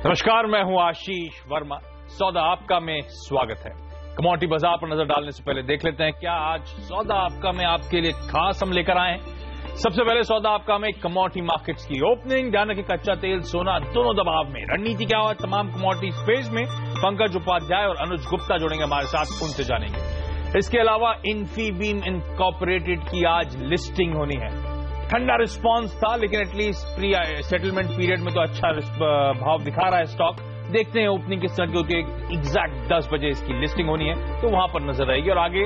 नमस्कार, मैं हूं आशीष वर्मा। सौदा आपका में स्वागत है। कमोडिटी बाजार पर नजर डालने से पहले देख लेते हैं क्या आज सौदा आपका में आपके लिए खास हम लेकर आए हैं। सबसे पहले सौदा आपका में कमोडिटी मार्केट्स की ओपनिंग। ध्यान रखें, कच्चा तेल सोना दोनों दबाव में। रणनीति क्या हुआ तमाम कमोडिटी स्पेस में, पंकज उपाध्याय और अनुज गुप्ता जुड़ेंगे हमारे साथ, उनसे जानेंगे। इसके अलावा इन्फीबीम इनकॉर्पोरेटेड की आज लिस्टिंग होनी है। ठंडा रिस्पांस था, लेकिन एटलीस्ट प्री सेटलमेंट पीरियड में तो अच्छा भाव दिखा रहा है स्टॉक। देखते हैं ओपनिंग किस तरह की होती है। एग्जैक्ट 10 बजे इसकी लिस्टिंग होनी है, तो वहां पर नजर आएगी। और आगे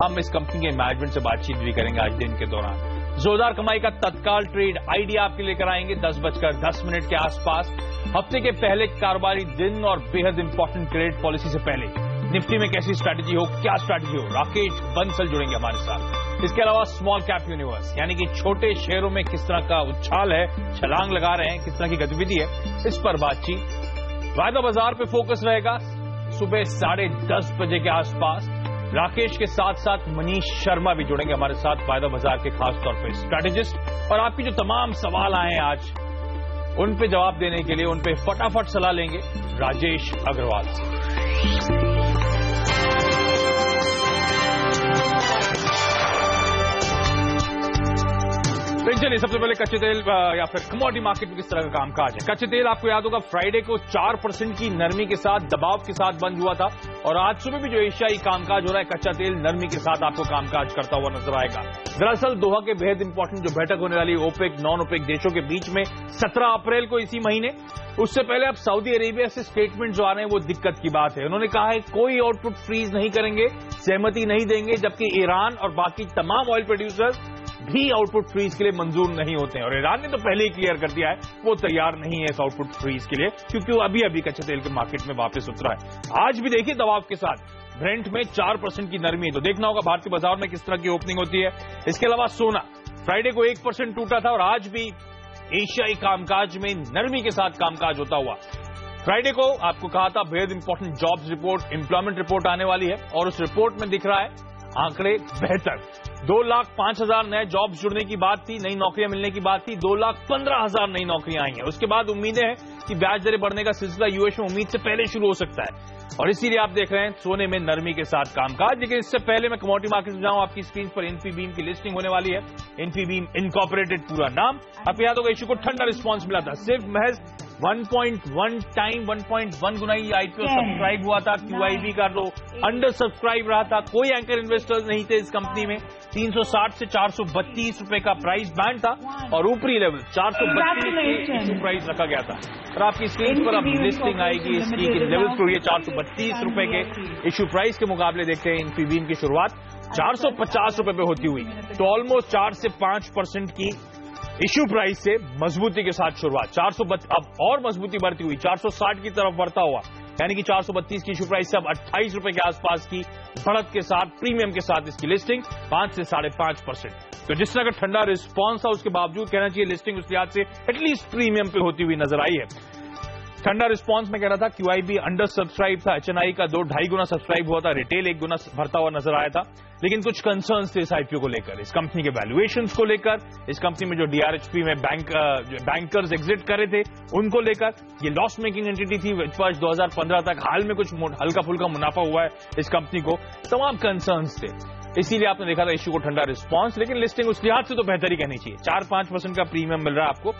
हम इस कंपनी के मैनेजमेंट से बातचीत भी करेंगे आज दिन के दौरान। जोरदार कमाई का तत्काल ट्रेड आइडिया आपके लेकर आएंगे 10:10 के आसपास। हफ्ते के पहले कारोबारी दिन और बेहद इंपॉर्टेंट क्रेडिट पॉलिसी से पहले निफ्टी में कैसी स्ट्रैटेजी हो, क्या स्ट्रैटेजी हो, राकेश बंसल जुड़ेंगे हमारे साथ। इसके अलावा स्मॉल कैप यूनिवर्स यानी कि छोटे शेयरों में किस तरह का उछाल है, छलांग लगा रहे हैं, किस तरह की गतिविधि है, इस पर बातचीत। वायदा बाजार पे फोकस रहेगा सुबह 10:30 बजे के आसपास। राकेश के साथ साथ मनीष शर्मा भी जुड़ेंगे हमारे साथ, वायदा बाजार के खास तौर पर स्ट्रैटेजिस्ट। और आपकी जो तमाम सवाल आए हैं आज, उन पे जवाब देने के लिए उन पे फटाफट सलाह लेंगे राजेश अग्रवाल से। चलिए, सबसे पहले कच्चे तेल या फिर कमोडिटी मार्केट में किस तरह का कामकाज है। कच्चे तेल आपको याद होगा फ्राइडे को 4% की नरमी के साथ, दबाव के साथ बंद हुआ था। और आज सुबह भी जो एशियाई कामकाज हो रहा है, कच्चा तेल नरमी के साथ आपको कामकाज करता हुआ नजर आएगा। दरअसल दोहा के बेहद इंपॉर्टेंट जो बैठक होने वाली ओपेक नॉन ओपेक देशों के बीच में 17 अप्रैल को इसी महीने, उससे पहले अब सऊदी अरेबिया से स्टेटमेंट जो आ रहे हैं वो दिक्कत की बात है। उन्होंने कहा है कोई आउटपुट फ्रीज नहीं करेंगे, सहमति नहीं देंगे, जबकि ईरान और बाकी तमाम ऑयल प्रोड्यूसर्स भी आउटपुट फ्रीज के लिए मंजूर नहीं होते हैं। और ईरान ने तो पहले ही क्लियर कर दिया है वो तैयार नहीं है इस आउटपुट फ्रीज के लिए, क्योंकि वो अभी कच्चे तेल के मार्केट में वापस उतरा है। आज भी देखिए दबाव के साथ ब्रेंट में 4% की नरमी है, तो देखना होगा भारतीय बाजार में किस तरह की ओपनिंग होती है। इसके अलावा सोना फ्राइडे को 1% टूटा था और आज भी एशियाई कामकाज में नरमी के साथ कामकाज होता हुआ। फ्राइडे को आपको कहा था बेहद important jobs report, employment report आने वाली है, और उस रिपोर्ट में दिख रहा है आंकड़े बेहतर। 2,05,000 नए जॉब्स जुड़ने की बात थी, नई नौकरियां मिलने की बात थी, 2,15,000 नई नौकरियां आई हैं। उसके बाद उम्मीदें हैं कि ब्याज दरें बढ़ने का सिलसिला यूएस में उम्मीद से पहले शुरू हो सकता है, और इसीलिए आप देख रहे हैं सोने में नरमी के साथ कामकाज। लेकिन इससे पहले मैं कमोडिटी मार्केट में जाऊं, आपकी स्क्रीन पर इन्फीबीम की लिस्टिंग होने वाली है। इन्फीबीम इनकॉर्पोरेटेड पूरा नाम। आपको याद होगा इश्यू को ठंडा रिस्पांस मिला था, सिर्फ महज 1.1 गुना ही आईपीओ सब्सक्राइब हुआ था। क्यूआईबी का तो अंडर सब्सक्राइब रहा था, कोई एंकर इन्वेस्टर्स नहीं थे इस कंपनी में। 360 से 432 रुपए का प्राइस बैंड था और ऊपरी लेवल 432 इश्यू प्राइस रखा गया था। और आपकी स्क्रीन पर अब लिस्टिंग आएगी इसकी कि लेवल को ये 432 रुपए के इश्यू प्राइस के मुकाबले देखते हैं इन्फीबीम की शुरुआत 450 रुपए पे होती हुई, तो ऑलमोस्ट 4 से 5% की इश्यू प्राइस से मजबूती के साथ शुरुआत। 432 अब और मजबूती बढ़ती हुई 460 की तरफ बढ़ता हुआ, यानी कि 432 की इश्यू प्राइस से अब 28 रुपए के आसपास की बढ़त के साथ, प्रीमियम के साथ इसकी लिस्टिंग 5 से 5.5%। तो जिस तरह का ठंडा रिस्पांस था उसके बावजूद कहना चाहिए लिस्टिंग उस लिहाज से एटलीस्ट प्रीमियम पे होती हुई नजर आई है। ठंडा रिस्पांस में कह रहा था क्यूआईबी अंडर सब्सक्राइब था, एचएनआई का 2-2.5 गुना सब्सक्राइब हुआ था, रिटेल 1 गुना भरता हुआ नजर आया था। लेकिन कुछ कंसर्न्स थे इस आईपीओ को लेकर, इस कंपनी के वैल्यूएशंस को लेकर, इस कंपनी में जो डीआरएचपी में बैंकर्स एग्जिट कर रहे थे उनको लेकर। ये लॉस मेकिंग एंटिटी थी वर्ष 2015 तक, हाल में कुछ हल्का फुल्का मुनाफा हुआ है इस कंपनी को, तमाम कंसर्न्स थे। इसीलिए आपने देखा था इश्यू को ठंडा रिस्पांस, लेकिन लिस्टिंग उस लिहाज से तो बेहतर ही कहनी चाहिए। 4-5% का प्रीमियम मिल रहा है आपको।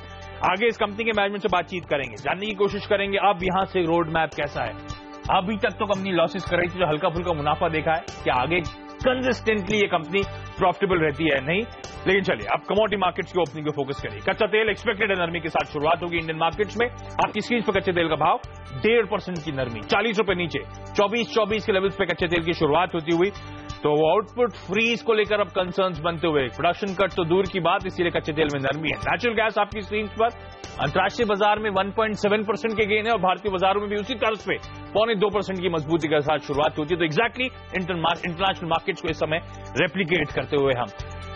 आगे इस कंपनी के मैनेजमेंट से बातचीत करेंगे, जानने की कोशिश करेंगे अब यहां से रोड मैप कैसा है। अभी तक तो कंपनी लॉसेस कर रही थी, जो हल्का फुल्का मुनाफा देखा है, क्या आगे कंसिस्टेंटली ये कंपनी प्रॉफिटेबल रहती है? नहीं। लेकिन चलिए अब कमोडिटी मार्केट्स की ओपनिंग पे फोकस करिए। कच्चा तेल एक्सपेक्टेड नरमी के साथ शुरुआत होगी इंडियन मार्केट्स में। आपकी स्क्रीन पर कच्चे तेल का भाव 1.5% की नरमी, 40 रुपए नीचे, 24 के लेवल्स पे कच्चे तेल की शुरुआत होती हुई। तो आउटपुट फ्रीज को लेकर अब कंसर्न्स बनते हुए, प्रोडक्शन कट तो दूर की बात, इसीलिए कच्चे तेल में नरमी है। नेचुरल गैस आपकी स्क्रीन पर अंतर्राष्ट्रीय बाजार में 1.7% के गेन है और भारतीय बाजारों में भी उसी तर्ज पे 0.25% की मजबूती के साथ शुरुआत होती है। तो एक्जैक्टली इंटरनेशनल मार्केट्स को इस समय रेप्लिकेट करते हुए हम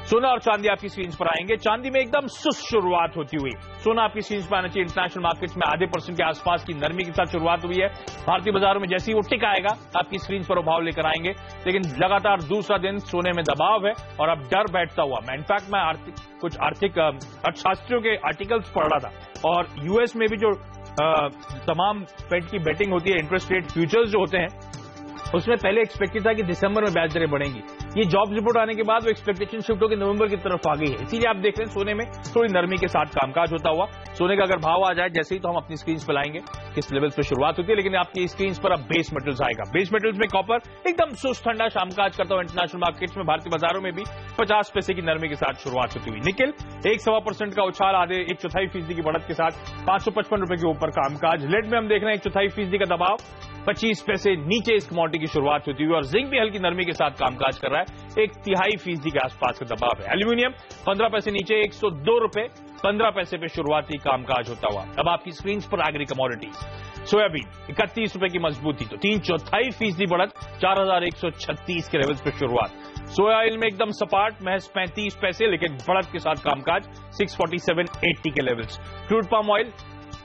सोना और चांदी आपकी स्क्रीन पर आएंगे। चांदी में एकदम सुस्त शुरुआत होती हुई, सोना आपकी स्क्रीन पर आना चाहिए। इंटरनेशनल मार्केट्स में 0.5% के आसपास की नरमी के साथ शुरुआत हुई है। भारतीय बाजारों में जैसे ही वो टिक आएगा आपकी स्क्रीन पर वो भाव लेकर आएंगे, लेकिन लगातार दूसरा दिन सोने में दबाव है और अब डर बैठता हुआ। मैं इनफैक्ट मैं कुछ आर्थिक अर्थशास्त्रियों के आर्टिकल्स पढ़ रहा था और यूएस में भी जो तमाम फेड की बेटिंग होती है, इंटरेस्ट रेट फ्यूचर्स जो होते हैं उसमें पहले एक्सपेक्टेड था कि दिसंबर में ब्याज दरें बढ़ेंगी। ये जॉब्स रिपोर्ट आने के बाद वो एक्सपेक्टेशन शिफ्ट होकर नवंबर की तरफ आ गई है। इसीलिए आप देख रहे हैं सोने में थोड़ी नरमी के साथ कामकाज होता हुआ। सोने का अगर भाव आ जाए जैसे ही तो हम अपनी स्क्रीन पर लाएंगे किस लेवल पर शुरुआत होती है, लेकिन आपकी स्क्रीन पर अब बेस मेटल्स आएगा। बेस मेटल्स में कॉपर एकदम सुस्त ठंडा कामकाज करता हुआ इंटरनेशनल मार्केट्स में, भारतीय बाजारों में भी 50 पैसे की नरमी के साथ शुरुआत होती हुई। निकेल 1.25% का उछाल, आधे 1/4% की बढ़त के साथ 555 रुपए के ऊपर कामकाज। लेड में हम देख रहे हैं 1/4% का दबाव, 25 पैसे नीचे इस कमोडिटी की शुरुआत होती हुई। और जिंक भी हल्की नरमी के साथ कामकाज कर रहा है, 1/3% के आसपास का दबाव है। एल्यूमिनियम 15 पैसे नीचे 102 रुपए 15 पैसे पे शुरुआती कामकाज होता हुआ। अब आपकी स्क्रीन पर एग्री कमोडिटीज, सोयाबीन 31 रुपए की मजबूती, तो 3/4% बढ़त 4136 के लेवल्स पर शुरुआत। सोया ऑयल में एकदम सपाट महज 35 पैसे, लेकिन बढ़त के साथ कामकाज 647.80 के levels. Crude palm oil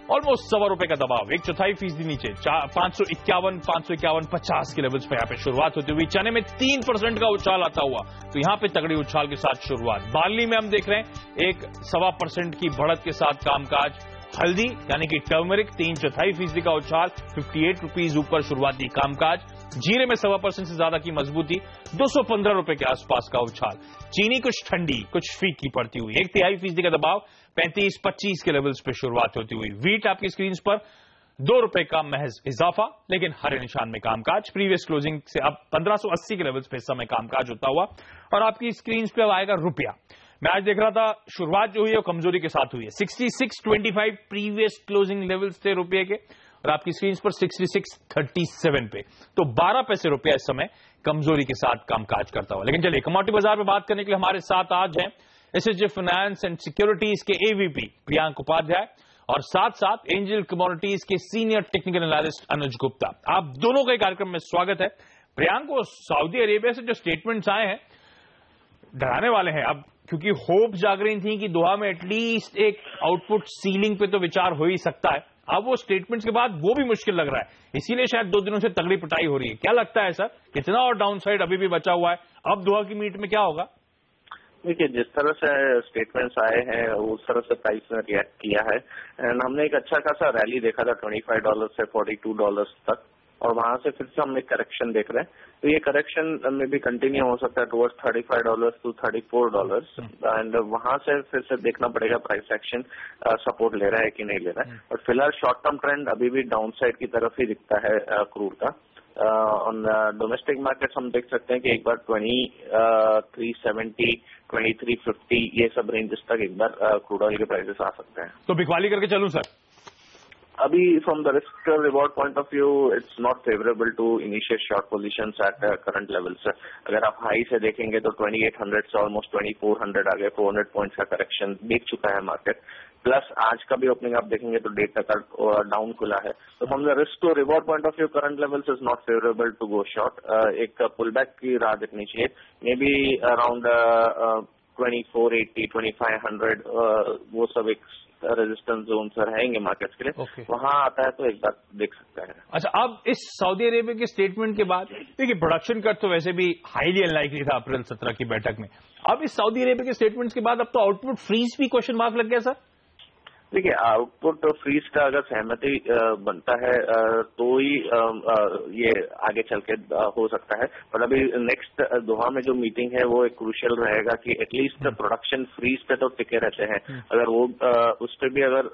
almost 1.25 रुपए का दबाव, 1/4% नीचे 551-50 के लेवल्स पे यहाँ पे शुरुआत होती हुई। चने में 3% का उछाल आता हुआ, तो यहाँ पे तगड़ी उछाल के साथ शुरुआत। बार्ली में हम देख रहे हैं 1.25% की बढ़त के साथ कामकाज। हल्दी यानी कि टर्मरिक 3/4% का उछाल, 58 रुपीज ऊपर शुरुआती कामकाज। जीरे में 1.25% से ज्यादा की मजबूती, 215 रुपए के आसपास का उछाल। चीनी कुछ ठंडी कुछ फीकी पड़ती हुई, 1/3% का दबाव, 35-25 के लेवल्स पे शुरुआत होती हुई। वीट आपकी स्क्रीन पर 2 रुपए का महज इजाफा, लेकिन हरे निशान में कामकाज। प्रीवियस क्लोजिंग से अब 1580 के लेवल्स पे समय कामकाज होता हुआ। और आपकी स्क्रीन पे अब आएगा रुपया। मैं आज देख रहा था शुरुआत जो हुई है वो कमजोरी के साथ हुई है। 66.25 प्रीवियस क्लोजिंग लेवल्स थे रुपये के, और आपकी स्क्रीन पर 66.37 पे, तो 12 पैसे रुपया इस समय कमजोरी के साथ कामकाज करता हुआ। लेकिन चलिए कमोडिटी बाजार में बात करने के लिए हमारे साथ आज हैं एसएचजी फाइनेंस एंड सिक्योरिटीज के एवीपी प्रियांक उपाध्याय और साथ साथ एंजल कमोडिटीज के सीनियर टेक्निकल एनालिस्ट अनुज गुप्ता। आप दोनों का कार्यक्रम में स्वागत है। प्रियांक, को सऊदी अरेबिया से जो स्टेटमेंट्स आए हैं डराने वाले हैं अब, क्योंकि होप जाग रही थी कि दोहा में एटलीस्ट एक आउटपुट सीलिंग पे तो विचार हो ही सकता है। अब वो स्टेटमेंट्स के बाद वो भी मुश्किल लग रहा है, इसीलिए शायद 2 दिनों से तगड़ी पिटाई हो रही है। क्या लगता है सर, कितना और डाउनसाइड अभी भी बचा हुआ है? अब दोहा की मीट में क्या होगा? देखिए, जिस तरह से स्टेटमेंट्स आए हैं उस तरह से प्राइस ने रिएक्ट किया है, एंड हमने एक अच्छा खासा रैली देखा था $25 से $42 तक, और वहां से फिर से हम एक करेक्शन देख रहे हैं। तो ये करेक्शन में भी कंटिन्यू हो सकता है टुवर्ड्स $35 to $34, एंड वहां से फिर से देखना पड़ेगा प्राइस एक्शन सपोर्ट ले रहा है कि नहीं ले रहा है। और फिलहाल शॉर्ट टर्म ट्रेंड अभी भी डाउन साइड की तरफ ही दिखता है क्रूड का। ऑन डोमेस्टिक मार्केट हम देख सकते हैं कि एक बार 2370, 2350 ये सब रेंजेस तक एक बार क्रूड ऑयल के प्राइसेस आ सकते हैं। तो बिकवाली करके चलूं सर? अभी from the risk reward point of view it's not favourable to initiate short positions at current levels. अगर आप हाई से देखेंगे तो 2800 से ऑलमोस्ट 2400 आ गए, 400 पॉइंट्स का करेक्शन देख चुका है मार्केट। प्लस आज का भी ओपनिंग आप देखेंगे तो 1.5 डाउन खुला है। तो from the risk to reward point of view current levels is not favourable to go short. एक पुल बैक की राह देखनी चाहिए, मे बी अराउंड 2480, 2500 वो सब एक रेजिस्टेंस जोन सर रहेंगे मार्केट्स के लिए। वहां आता है तो एक बार देख सकते हैं। अच्छा, अब इस सऊदी अरेबिया के स्टेटमेंट के बाद देखिए प्रोडक्शन कट तो वैसे भी हाईली अनलाइकली था अप्रैल 17 की बैठक में। अब इस सऊदी अरेबिया के स्टेटमेंट्स के बाद अब तो आउटपुट फ्रीज भी क्वेश्चन मार्क लग गया सर। देखिए, आउटपुट फ्रीज का अगर सहमति बनता है तो ही ये आगे चल के हो सकता है। पर अभी नेक्स्ट दोहा में जो मीटिंग है वो एक क्रूशियल रहेगा कि एटलीस्ट प्रोडक्शन फ्रीज पे तो टिके रहते हैं। अगर वो उस पर भी अगर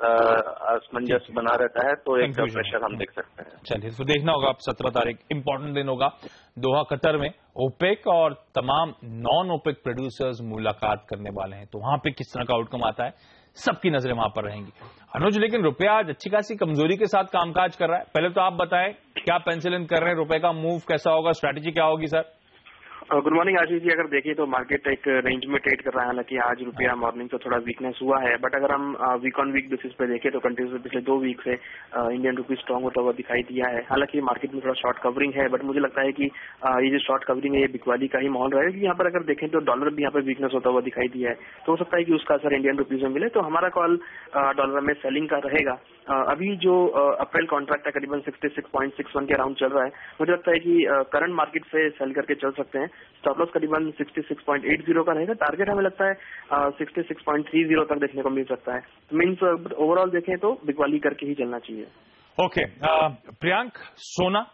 असमंजस बना रहता है तो एक प्रेशर हम देख सकते हैं। चलिए, तो देखना होगा। अब 17 तारीख इंपॉर्टेंट दिन होगा दोहा कतर में। ओपेक और तमाम नॉन ओपेक प्रोड्यूसर्स मुलाकात करने वाले हैं, तो वहां पे किस तरह का आउटकम आता है सबकी नजरें वहां पर रहेंगी। अनुज, लेकिन रुपया आज अच्छी खासी कमजोरी के साथ कामकाज कर रहा है। पहले तो आप बताएं क्या पेंसिल इन कर रहे हैं, रुपए का मूव कैसा होगा, स्ट्रैटेजी क्या होगी sir? Good morning Ashish ji. अगर देखिए तो मार्केट एक रेंज में ट्रेड कर रहा है। हालांकि आज रुपया मॉर्निंग से थोड़ा वीकनेस हुआ है, बट अगर हम वीक ऑन वीक बेसिस पे देखें तो कंटिन्यूस पिछले 2 वीक से इंडियन रुपी स्ट्रांग होता हुआ दिखाई दिया है। हालांकि मार्केट में थोड़ा शॉर्ट कवरिंग है, बट मुझे लगता है कि ये जो शॉर्ट कवरिंग है ये बिकवाली का ही माहौल रहेगा, क्योंकि यहाँ पर अगर देखें तो डॉलर भी यहाँ पर वीकनेस होता हुआ दिखाई दिया है। तो हो सकता है कि उसका असर इंडियन रुपीज में मिले, तो हमारा कॉल डॉलर में सेलिंग का रहेगा। अभी जो अप्रैल कॉन्ट्रैक्ट है करीबन 66.61 के अराउंड चल रहा है। मुझे लगता है कि करंट मार्केट से सेल करके चल सकते हैं। स्टॉप लॉस करीबन 66.80 का रहेगा। टारगेट हमें लगता है 66.30 तक देखने को मिल सकता है। मीन्स ओवरऑल देखें तो बिकवाली करके ही चलना चाहिए। ओके, प्रियांक, सोना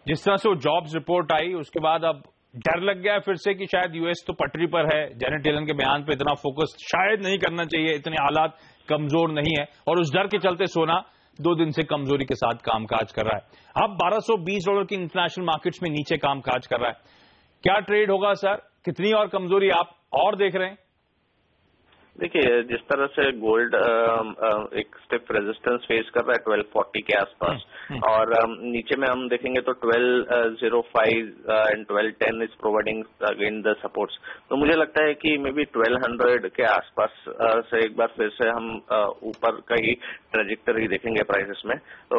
जिस तरह से वो जॉब्स रिपोर्ट आई उसके बाद अब डर लग गया फिर से कि शायद यूएस तो पटरी पर है, जेनेट येलन के बयान पे इतना फोकस शायद नहीं करना चाहिए, इतने हालात कमजोर नहीं है, और उस डर के चलते सोना 2 दिन से कमजोरी के साथ कामकाज कर रहा है। अब $1220 की इंटरनेशनल मार्केट्स में नीचे कामकाज कर रहा है। क्या ट्रेड होगा सर? कितनी और कमजोरी आप और देख रहे हैं? देखिए, जिस तरह से गोल्ड एक स्टिफ रेजिस्टेंस फेस कर रहा है 1240 के आसपास, और नीचे में हम देखेंगे तो 1205 and 1210 is providing again the supports. तो मुझे लगता है कि मे बी 1200 के आसपास से एक बार फिर से हम ऊपर का ही ट्रेजेक्टरी देखेंगे प्राइसेस में। तो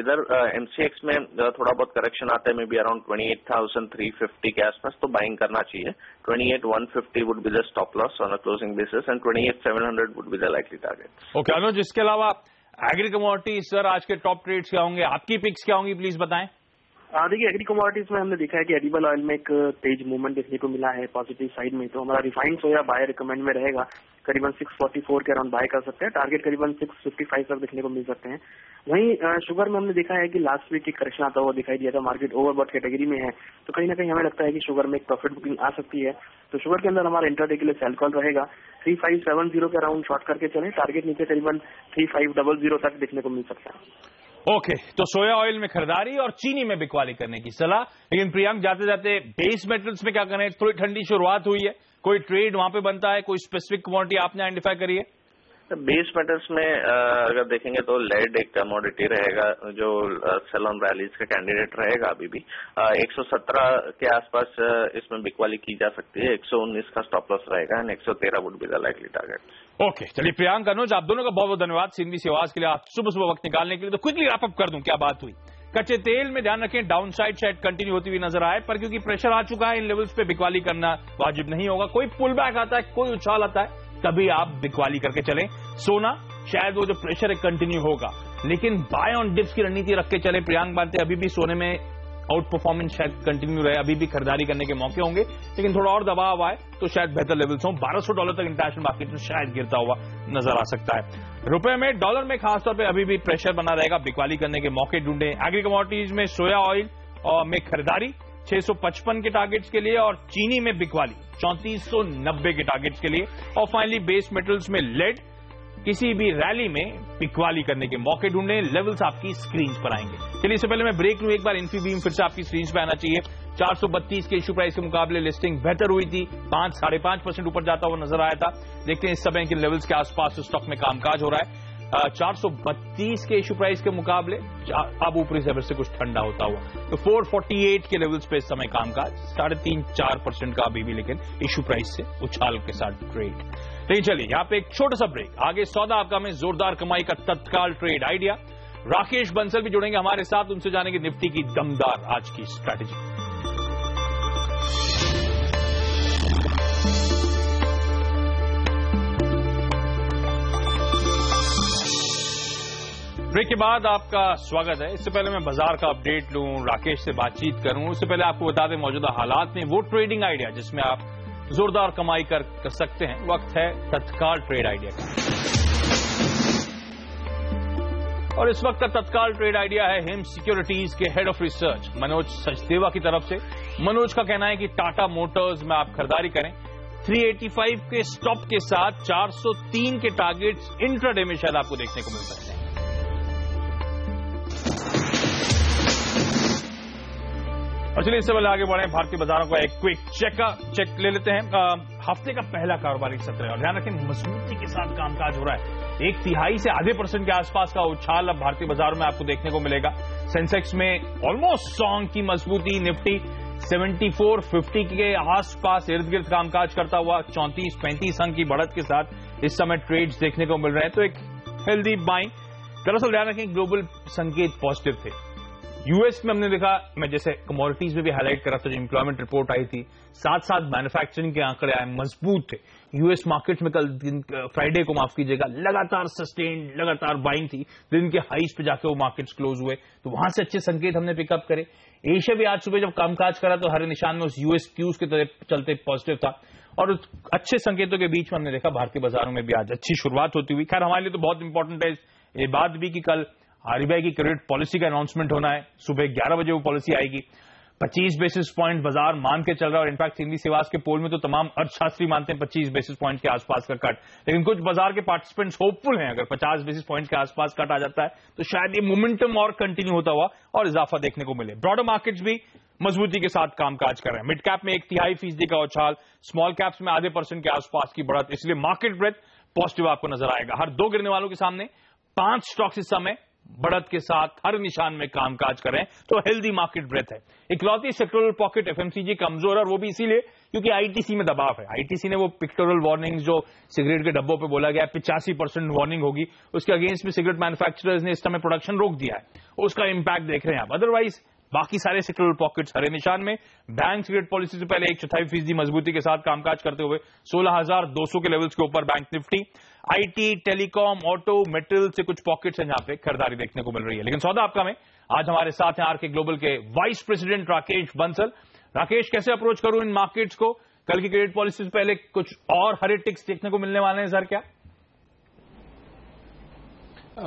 इधर एमसीएक्स में थोड़ा बहुत करेक्शन आता है, मे बी अराउंड 28,350 के आसपास, तो बाइंग करना चाहिए। 28,150 would be the stop loss on a closing basis and 28,700 would be the likely target. Okay Anuj, इसके अलावा एग्री कमोडिटीज सर आज के टॉप ट्रेड्स क्या होंगे, आपकी पिक्स क्या होंगी, प्लीज बताएं। देखिए, एग्री कमोडिटीज में हमने देखा है कि एडिबल ऑयल में एक तेज मूवमेंट देखने को मिला है पॉजिटिव साइड में। तो हमारा रिफाइंड सोया बाय रिकमेंड में रहेगा, करीबन 644 के अराउंड बाय कर सकते हैं। टारगेट करीबन 655 तक देखने को मिल सकते हैं। वहीं शुगर में हमने देखा है कि लास्ट वीक एक करेक्शन आता हुआ दिखाई दिया था, मार्केट ओवरबॉट कैटेगरी में है, तो कहीं ना कहीं हमें लगता है कि शुगर में एक प्रॉफिट बुकिंग आ सकती है। तो शुगर के अंदर हमारा इंटरडे के लिए सेल कॉल रहेगा, 3570 के अराउंड शॉर्ट करके चले, टारगेट नीचे करीबन 3500 तक देखने को मिल सकता है। ओके, तो सोया ऑयल में खरीदारी और चीनी में बिकवाली करने की सलाह। लेकिन प्रियांक, जाते जाते बेस मेटल्स में क्या करें? थोड़ी ठंडी शुरुआत हुई है, कोई ट्रेड वहां पे बनता है, कोई स्पेसिफिक कमोडिटी आपने आइडेंटिफाई करी है? बेस मेटल्स में अगर देखेंगे तो लेड एक कमोडिटी रहेगा जो सेल ऑन रैलीज का कैंडिडेट रहेगा। अभी भी 117 के आसपास इसमें बिकवाली की जा सकती है। 119 का स्टॉप लॉस रहेगा and 113 would be the likely target. Okay, चलिए प्रियांक, अनुज, आप दोनों का बहुत बहुत धन्यवाद सीएनबीसी आवाज के लिए, आप सुबह वक्त निकालने के लिए। तो क्विकली रैप अप कर दूं, क्या बात हुई? कच्चे तेल में ध्यान रखें, डाउन साइड शायद कंटिन्यू होती हुई नजर आए, पर क्योंकि प्रेशर आ चुका है इन लेवल्स पे बिकवाली करना वाजिब नहीं होगा। कोई पुल बैक आता है, कोई उछाल आता है, तभी आप बिकवाली करके चलें। सोना शायद वो जो प्रेशर है कंटिन्यू होगा, लेकिन बाय ऑन डिप्स की रणनीति रख के चले। प्रियांक मानते अभी भी सोने में आउट परफॉर्मेंस शायद कंटिन्यू रहे, अभी भी खरीदारी करने के मौके होंगे, लेकिन थोड़ा और दबाव आए तो शायद बेहतर लेवल्स हों। $1200 तक इंटरनेशनल मार्केट में शायद गिरता हुआ नजर आ सकता है। रुपए में, डॉलर में खासतौर पर अभी भी प्रेशर बना रहेगा, बिकवाली करने के मौके ढूंढे। एग्री कमोडिटीज में सोया ऑयल और में खरीदारी 655 के टारगेट्स के लिए, और चीनी में बिकवाली 3490 के टारगेट्स के लिए, और फाइनली बेस मेटल्स में लेड किसी भी रैली में बिकवाली करने के मौके ढूंढने। लेवल्स आपकी स्क्रीन पर आएंगे। चलिए, इससे पहले मैं ब्रेक लूं, एक बार इन्फीबीम फिर से आपकी स्क्रीन पर आना चाहिए। 432 के इश्यू प्राइस के मुकाबले लिस्टिंग बेहतर हुई थी, 5-5.5% ऊपर जाता हुआ नजर आया था। देखते हैं इस समय के लेवल्स के आसपास स्टॉक में कामकाज हो रहा है। 432 के इश्यू प्राइस के मुकाबले अब ऊपरी लेवल से कुछ ठंडा होता हुआ, तो 448 के लेवल्स पे इस समय कामकाज 3.5-4% का अभी भी, लेकिन इश्यू प्राइस से उछाल के साथ ट्रेड। लेकिन चलिए यहाँ पे एक छोटा सा ब्रेक, आगे सौदा आपका में जोरदार कमाई का तत्काल ट्रेड आइडिया। राकेश बंसल भी जुड़ेंगे हमारे साथ, उनसे जानेंगे निफ्टी की दमदार आज की स्ट्रैटेजी। ब्रेक के बाद आपका स्वागत है। इससे पहले मैं बाजार का अपडेट लूं, राकेश से बातचीत करूं, उससे पहले आपको बता दें मौजूदा हालात में वो ट्रेडिंग आइडिया जिसमें आप जोरदार कमाई कर सकते हैं। वक्त है तत्काल ट्रेड आइडिया का, और इस वक्त का तत्काल ट्रेड आइडिया है हिम सिक्योरिटीज के head of research Manoj Sachdeva की तरफ से। मनोज का कहना है कि टाटा मोटर्स में आप खरीदारी करें, 385 के स्टॉप के साथ 403 के टारगेट्स इंट्राडे में शायद आपको देखने को मिल सकते हैं। और चलिए इससे पहले आगे बढ़े, भारतीय बाजारों का एक क्विक चेक ले लेते हैं। हफ्ते का पहला कारोबारी सत्र है और ध्यान रखें मजबूती के साथ कामकाज हो रहा है। 1/3 से आधे % के आसपास का उछाल अब भारतीय बाजारों में आपको देखने को मिलेगा। सेंसेक्स में ऑलमोस्ट 100 अंक की मजबूती, निफ्टी 7450 के आसपास इर्द गिर्द कामकाज करता हुआ 34-35 अंक की बढ़त के साथ इस समय ट्रेड्स देखने को मिल रहे हैं, तो एक हेल्दी बाइंग। दरअसल ध्यान रखें ग्लोबल संकेत पॉजिटिव थे, यूएस में हमने देखा, मैं जैसे कमोडिटीज में भी हाईलाइट करा था, जो एम्प्लॉयमेंट रिपोर्ट आई थी, साथ साथ मैन्युफैक्चरिंग के आंकड़े आए, मजबूत थे। यूएस मार्केट में कल फ्राइडे को माफ कीजिएगा, लगातार सस्टेन, लगातार बाइंग थी, दिन के हाईस पे जाके वो मार्केट्स क्लोज हुए, तो वहां से अच्छे संकेत हमने पिकअप करे। एशिया भी आज सुबह जब कामकाज करा तो हर निशान में उस यूएस क्यूज के चलते पॉजिटिव था, और अच्छे संकेतों के बीच में हमने देखा भारतीय बाजारों में भी आज अच्छी शुरुआत होती हुई। खैर हमारे लिए तो बहुत इंपॉर्टेंट है ये बात भी कि कल आरबीआई की क्रेडिट पॉलिसी का अनाउंसमेंट होना है, सुबह 11 बजे वो पॉलिसी आएगी। 25 बेसिस पॉइंट बाजार मान के चल रहा है, और इनफैक्ट सिंधी सेवास के पोल में तो तमाम अर्थशास्त्री मानते हैं 25 बेसिस पॉइंट के आसपास का कट, लेकिन कुछ बाजार के पार्टिसिपेंट्स होपफुल हैं अगर 50 बेसिस पॉइंट के आसपास कट आ जाता है तो शायद ये मोमेंटम और कंटिन्यू होता हुआ और इजाफा देखने को मिले। ब्रॉडर मार्केट्स भी मजबूती के साथ कामकाज कर रहे हैं। मिड कैप में 1/3% का उछाल, स्मॉल कैप्स में ½ % के आसपास की बढ़त, इसलिए मार्केट ब्रेथ पॉजिटिव आपको नजर आएगा। हर 2 गिरने वालों के सामने 5 स्टॉक्स इस समय बढ़त के साथ हर निशान में कामकाज करें, तो हेल्दी मार्केट ब्रेथ है। इकलौती सेक्टोरल पॉकेट एफएमसीजी कमजोर है, और वो भी इसीलिए क्योंकि आईटीसी में दबाव है। आईटीसी ने वो पिक्टोरल वार्निंग्स जो सिगरेट के डब्बों पे बोला गया 85% वार्निंग होगी, उसके अगेंस्ट में सिगरेट मैन्युफैक्चरर्स ने इस समय प्रोडक्शन रोक दिया है, उसका इंपैक्ट देख रहे हैं आप। अदरवाइज बाकी सारे सेक्टोरल पॉकेट्स हरे निशान में। बैंक सिगरेट पॉलिसी से पहले 1/4% मजबूती के साथ कामकाज करते हुए 16,200 के लेवल्स के ऊपर bank Nifty. IT, telecom, auto, metal से कुछ पॉकेट्स हैं जहां पे खरीदारी देखने को मिल रही है। लेकिन सौदा आपका में आज हमारे साथ हैं आरके ग्लोबल के वाइस प्रेसिडेंट राकेश बंसल। राकेश, कैसे अप्रोच करूं इन मार्केट्स को? कल की क्रेडिट पॉलिसी से पहले कुछ और हरे टिक्स देखने को मिलने वाले हैं सर क्या?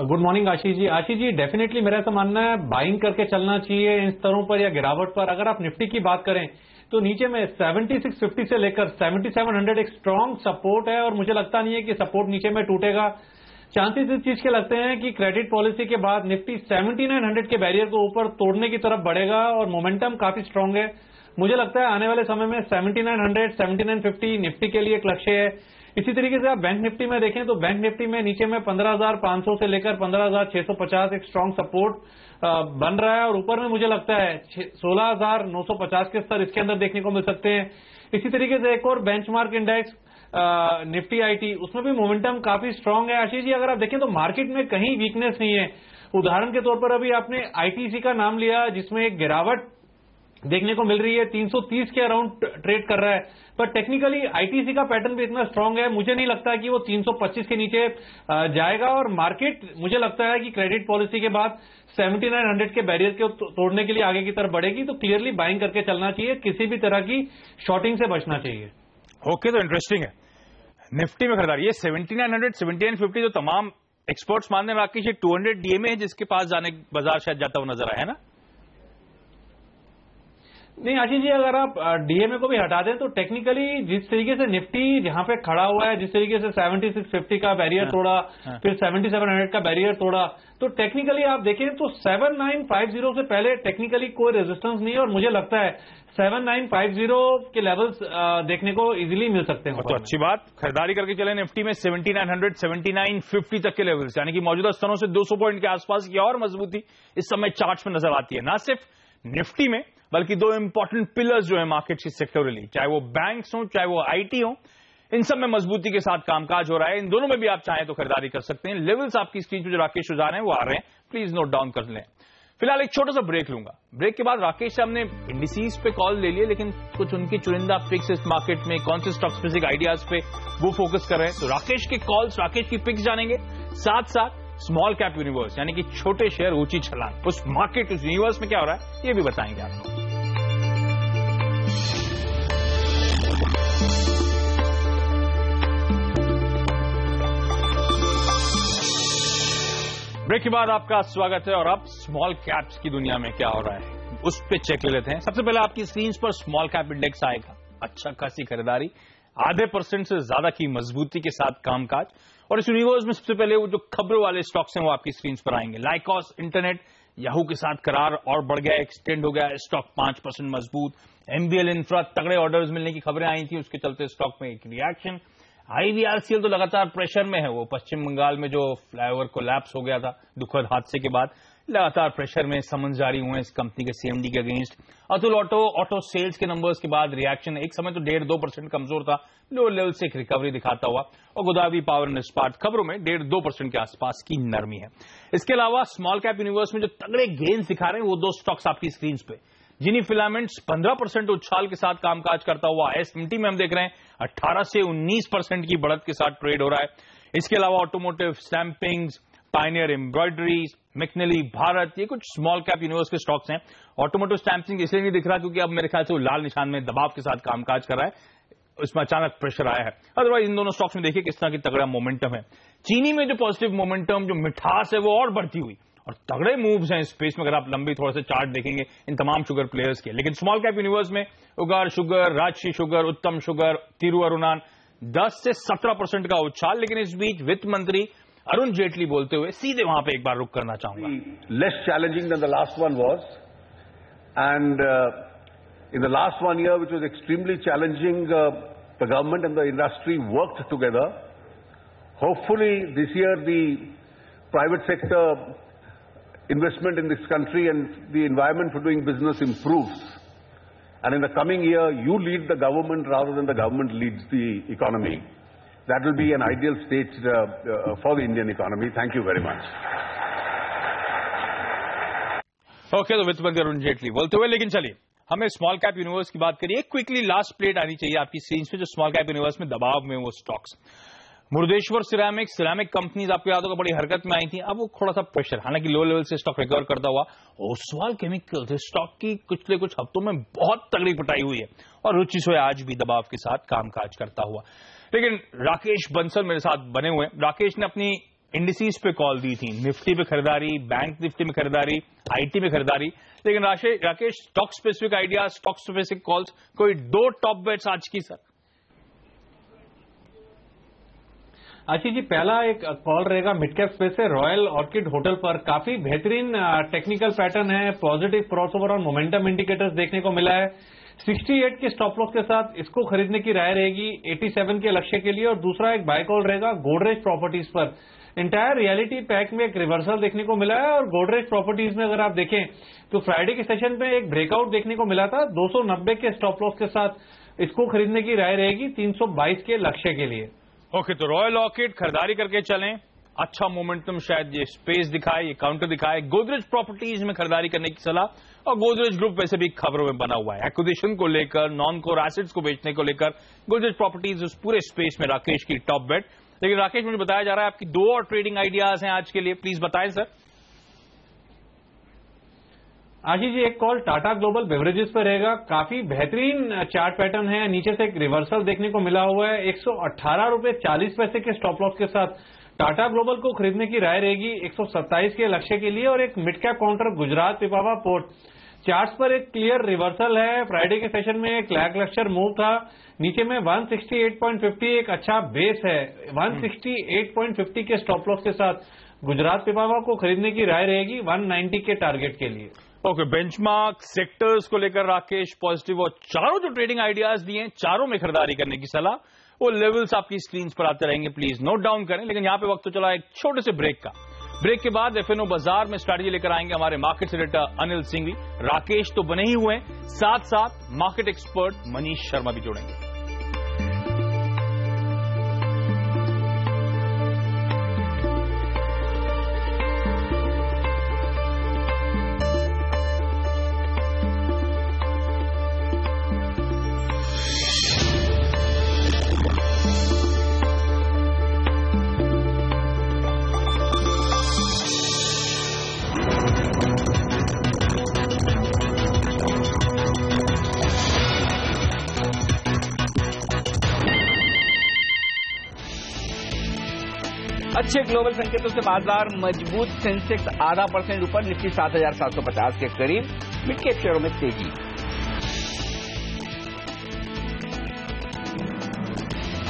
Good morning Ashish ji, definitely मेरा ऐसा मानना है बाइंग करके चलना चाहिए इन स्तरों पर या गिरावट पर। अगर आप निफ्टी की बात करें तो नीचे में 7650 से लेकर 7700 एक स्ट्रांग सपोर्ट है, और मुझे लगता नहीं है कि सपोर्ट नीचे में टूटेगा। चांसेस इस चीज के लगते हैं कि क्रेडिट पॉलिसी के बाद निफ्टी 7900 के बैरियर को ऊपर तोड़ने की तरफ बढ़ेगा, और मोमेंटम काफी स्ट्रांग है। मुझे लगता है आने वाले समय में 7900, 7950 निफ्टी के लिए एक लक्ष्य है। इसी तरीके से आप बैंक निफ्टी में देखें तो बैंक निफ्टी में नीचे में 15,500 से लेकर 15,650 एक स्ट्रांग सपोर्ट बन रहा है, और ऊपर में मुझे लगता है 16,950 के स्तर इसके अंदर देखने को मिल सकते हैं। इसी तरीके से एक और बेंचमार्क इंडेक्स निफ्टी आईटी, उसमें भी मोमेंटम काफी स्ट्रांग है। आशीष जी, अगर आप देखें तो मार्केट में कहीं वीकनेस नहीं है। उदाहरण के तौर पर अभी आपने आईटीसी का नाम लिया जिसमें एक गिरावट देखने को मिल रही है, 330 के अराउंड ट्रेड कर रहा है, पर टेक्निकली आईटीसी का पैटर्न भी इतना स्ट्रांग है, मुझे नहीं लगता कि वो 325 के नीचे जाएगा। और मार्केट मुझे लगता है कि क्रेडिट पॉलिसी के बाद 7900 के बैरियर को तोड़ने के लिए आगे की तरफ बढ़ेगी, तो क्लियरली बाइंग करके चलना चाहिए, किसी भी तरह की शॉर्टिंग से बचना चाहिए। ओके, तो इंटरेस्टिंग है निफ्टी में खरीदारी। ये 7900, 7950 जो तमाम एक्सपर्ट्स मानने हैं राकेश, 200 डीएमए है जिसके पास जाने बाजार शायद जाता हुआ नजर आया है ना? नहीं आशीष जी, अगर आप डीएमए को भी हटा दें तो टेक्निकली जिस तरीके से निफ्टी जहां पे खड़ा हुआ है, जिस तरीके से 7650 का बैरियर तोड़ा, फिर 7700 का बैरियर तोड़ा, तो टेक्निकली आप देखें तो 7950 से पहले टेक्निकली कोई रेजिस्टेंस नहीं है, और मुझे लगता है 7950 के लेवल्स देखने को इजीली मिल सकते हैं। तो अच्छी बात, खरीदारी करके चले निफ्टी में 7900, 7950 तक के लेवल्स, यानी कि मौजूदा स्तरों से 200 पॉइंट के आसपास की और मजबूती इस समय चार्ट्स में नजर आती है। ना सिर्फ निफ्टी में बल्कि 2 इंपॉर्टेंट पिलर्स जो है मार्केट की सेक्टोरली, चाहे वो बैंक्स हो चाहे वो आईटी हो, इन सब में मजबूती के साथ कामकाज हो रहा है। इन दोनों में भी आप चाहें तो खरीदारी कर सकते हैं। लेवल्स आपकी स्क्रीन पर जो राकेश सुझा रहे हैं वो आ रहे हैं, प्लीज नोट डाउन कर लें। फिलहाल एक छोटा सा ब्रेक लूंगा, ब्रेक के बाद राकेश से हमने इंडिसीज पे कॉल ले लिए, लेकिन कुछ उनकी चुनिंदा पिक्स इस मार्केट में कौन से स्टॉक स्पेसिफिक आइडियाज पे वो फोकस कर रहे हैं। तो राकेश के कॉल्स, राकेश की पिक्स जानेंगे, साथ साथ स्मॉल कैप यूनिवर्स यानी कि छोटे शेयर ऊंची छलांग, उस मार्केट उस यूनिवर्स में क्या हो रहा है ये भी बताएंगे आपको। ब्रेक के बाद आपका स्वागत है, और अब स्मॉल कैप्स की दुनिया में क्या हो रहा है उस पे चेक ले लेते हैं। सबसे पहले आपकी स्क्रीन पर स्मॉल कैप इंडेक्स आएगा, अच्छा खासी खरीदारी, ½ % से ज्यादा की मजबूती के साथ कामकाज, और इस यूनिवर्स में सबसे पहले वो जो खबरों वाले स्टॉक्स हैं वो आपकी स्क्रीन पर आएंगे। लाइकॉस इंटरनेट, याहू के साथ करार और बढ़ गया, एक्सटेंड हो गया, स्टॉक 5% मजबूत। एमबीएल इंफ्रा, तगड़े ऑर्डर्स मिलने की खबरें आई थी, उसके चलते स्टॉक में एक रिएक्शन। आईवीआरसीएल तो लगातार प्रेशर में है, वो पश्चिम बंगाल में जो फ्लाईओवर कोलैप्स हो गया था दुखद हादसे के बाद, लगातार प्रेशर में समन्स जारी हुए इस कंपनी के सीएमडी के अगेंस्ट। अतुल ऑटो सेल्स के नंबर्स के बाद रिएक्शन एक समय तो 1.5-2% कमजोर था, लोअर लेवल से एक रिकवरी दिखाता हुआ, और गोदावरी पावर एंड इस्पात खबरों में 1.5-2% के आसपास की नरमी है। इसके अलावा स्मॉल कैप यूनिवर्स में जो तगड़े गेन्स दिखा रहे हैं वो दो स्टॉक्स आपकी स्क्रीन पे। जिनी फिलामेंट्स 15% उछाल के साथ कामकाज करता हुआ, एसएमटी में हम देख रहे हैं 18 से 19% की बढ़त के साथ ट्रेड हो रहा है। इसके अलावा automotive, stampings, pioneer embroideries, McNally, Bharat, ये कुछ स्मॉल कैप यूनिवर्स के स्टॉक्स हैं। ऑटोमोटिव स्टैंपिंग इसलिए नहीं दिख रहा क्योंकि अब मेरे ख्याल से वो लाल निशान में दबाव के साथ कामकाज कर रहा है, उसमें अचानक प्रेशर आया है। अदरवाइज इन दोनों स्टॉक्स में देखिए किस तरह की तगड़ा मोमेंटम है। चीनी में जो पॉजिटिव मोमेंटम, जो मिठास है वो और बढ़ती हुई, और तगड़े मूव्स हैं इस स्पेस में अगर आप लंबी थोड़ा सा चार्ट देखेंगे इन तमाम शुगर प्लेयर्स के। लेकिन स्मॉल कैप यूनिवर्स में उगार शुगर, राजश्री शुगर, उत्तम शुगर, तिरु अरुणान 10 से 17% का उछाल। लेकिन इस बीच वित्त मंत्री अरुण जेटली बोलते हुए सीधे वहां पे एक बार रुक करना चाहूंगा। Less challenging than the last one was, and in the last 1 year, which was extremely challenging, the government and the industry worked together. Hopefully this year the private sector investment in this country and the environment for doing business improves. And in the coming year, you lead the government rather than the government leads the economy. That will be an ideal state for the Indian economy. Thank you very much. Okay, तो वित्त मंत्री अरुण जेटली बोलते हुए। लेकिन चलिए हमें small cap universe की बात करिए। क्विकली लास्ट प्लेट आनी चाहिए आपकी स्क्रीन पे, जो स्मॉल कैप यूनिवर्स में दबाव में वो स्टॉक्स। मुर्देश्वर सिरामिक कंपनीज आपको याद होगा बड़ी हरकत में आई थी, अब वो थोड़ा सा प्रेशर, हालांकि लो लेवल से स्टॉक रिकवर करता हुआ। ओसवाल केमिकल्स स्टॉक की पिछले कुछ हफ्तों में बहुत तगड़ी पिटाई हुई है, और रुचि सोया आज भी दबाव के साथ कामकाज करता हुआ। लेकिन राकेश बंसल मेरे साथ बने हुए। राकेश ने अपनी इंडिसीज पे कॉल दी थी, निफ्टी पे खरीदारी, बैंक निफ्टी में खरीदारी, आईटी में खरीदारी। लेकिन Rakesh, stock specific idea, stock specific calls, कोई 2 टॉप बेट्स आज की सर? आशीष जी, पहला एक कॉल रहेगा मिड कैप स्पेस से रॉयल ऑर्किड होटल पर। काफी बेहतरीन टेक्निकल पैटर्न है, पॉजिटिव क्रॉसओवर और मोमेंटम इंडिकेटर्स देखने को मिला है। 68 के स्टॉप लॉस के साथ इसको खरीदने की राय रहेगी 87 के लक्ष्य के लिए। और दूसरा एक बाय कॉल रहेगा गोदरेज प्रॉपर्टीज पर। इंटायर रियलिटी पैक में एक रिवर्सल देखने को मिला है, और गोदरेज प्रॉपर्टीज में अगर आप देखें तो फ्राइडे के सेशन में एक ब्रेकआउट देखने को मिला था। 290 के स्टॉप लॉस के साथ इसको खरीदने की राय रहेगी 322 के लक्ष्य के लिए। ओके, तो रॉयल ऑर्किड खरीदारी करके चलें, अच्छा मोमेंटम शायद ये स्पेस दिखाए, ये काउंटर दिखाए। गोदरेज प्रॉपर्टीज में खरीदारी करने की सलाह, और गोदरेज ग्रुप वैसे भी खबरों में बना हुआ है एक्विजिशन को लेकर, नॉन कोर एसेट्स को बेचने को लेकर। गोदरेज प्रॉपर्टीज उस पूरे स्पेस में राकेश की टॉप बेट। लेकिन राकेश, मुझे बताया जा रहा है आपकी 2 और ट्रेडिंग आइडियाज हैं आज के लिए, प्लीज बताएं सर। आशीष जी, एक कॉल टाटा ग्लोबल बेवरेजेस पर रहेगा। काफी बेहतरीन चार्ट पैटर्न है, नीचे से एक रिवर्सल देखने को मिला हुआ है। 118.40 के स्टॉप लॉस के साथ टाटा ग्लोबल को खरीदने की राय रहेगी 127 के लक्ष्य के लिए। और एक mid cap counter Gujarat Pipavav port, charts पर एक क्लियर रिवर्सल है। फ्राइडे के सेशन में एक लैकलस्टर मूव था, नीचे में 168.50 एक अच्छा बेस है। 168.50 के स्टॉप लॉस के साथ गुजरात पिपावाव को खरीदने की राय रहेगी 190 के टारगेट के लिए। ओके, बेंचमार्क सेक्टर्स को लेकर राकेश पॉजिटिव, और चारों जो ट्रेडिंग आइडियाज दिए हैं चारों में खरीदारी करने की सलाह। वो लेवल्स आपकी स्क्रीन पर आते रहेंगे, प्लीज नोट डाउन करें। लेकिन यहां पे वक्त तो चला एक छोटे से ब्रेक का। ब्रेक के बाद एफएनओ बाजार में स्ट्रैटेजी लेकर आएंगे हमारे मार्केट एडिटर अनिल सिंघवी। राकेश तो बने ही हुए, साथ साथ मार्केट एक्सपर्ट मनीष शर्मा भी जुड़ेंगे। अच्छे ग्लोबल संकेतों से बाजार मजबूत, सेंसेक्स 0.5% ऊपर, निफ्टी 7,750 के करीब। मिड कैप शेयरों में तेजी।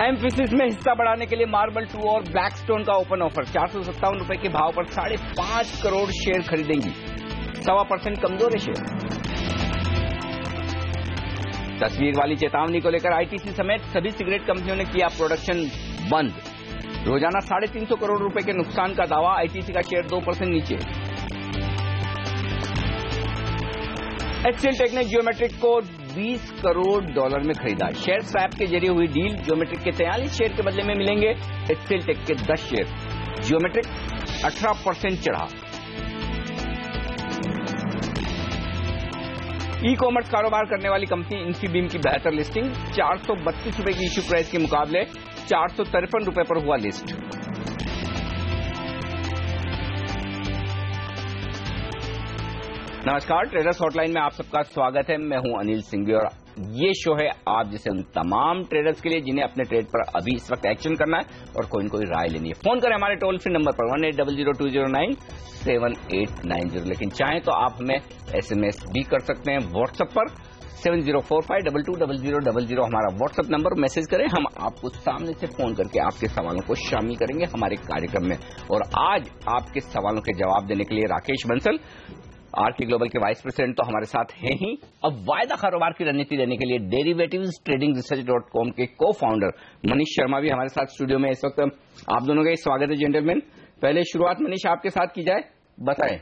एम्फेसिस में हिस्सा बढ़ाने के लिए मार्बल 2 और ब्लैकस्टोन का ओपन ऑफर। 457 रुपए के भाव पर 5.5 करोड़ शेयर खरीदेंगी। 1.25% कमजोर है शेयर। तस्वीर वाली चेतावनी को लेकर आईटीसी समेत सभी सिगरेट कंपनियों ने किया प्रोडक्शन बंद। रोजाना 350 करोड़ रुपए के नुकसान का दावा, आईटीसी का शेयर 2% नीचे। एचसीएल टेक ने जियोमेट्रिक को $20 करोड़ में खरीदा। शेयर स्वैप के जरिए हुई डील, जियोमेट्रिक के 43 शेयर के बदले में मिलेंगे एचसीएल टेक के 10 शेयर। जियोमेट्रिक 18% चढ़ा। ई कॉमर्स कारोबार करने वाली कंपनी इन्फीबीम की बेहतर लिस्टिंग, ₹432 की इश्यू प्राइस के मुकाबले ₹453 पर हुआ लिस्ट। नमस्कार, ट्रेडर्स हॉटलाइन में आप सबका स्वागत है। मैं हूं अनिल सिंघवी और ये शो है आप जैसे उन तमाम ट्रेडर्स के लिए जिन्हें अपने ट्रेड पर अभी इस वक्त एक्शन करना है और कोई न कोई राय लेनी है। फोन करें हमारे टोल फ्री नंबर पर 18002097 लेकिन चाहें तो आप हमें एसएमएस भी कर सकते हैं व्हाट्सएप पर 7045220000 हमारा व्हाट्सएप नंबर। मैसेज करें, हम आपको सामने से फोन करके आपके सवालों को शामिल करेंगे हमारे कार्यक्रम में। और आज आपके सवालों के जवाब देने के लिए राकेश बंसल, आरके ग्लोबल के वाइस प्रेसिडेंट तो हमारे साथ हैं ही। अब वायदा कारोबार की रणनीति देने के लिए डेरिवेटिव्स ट्रेडिंग रिसर्च.com के को फाउंडर मनीष शर्मा भी हमारे साथ स्टूडियो में इस वक्त। आप दोनों का स्वागत है जेंटलमैन। पहले शुरुआत मनीष आपके साथ की जाए, बताएं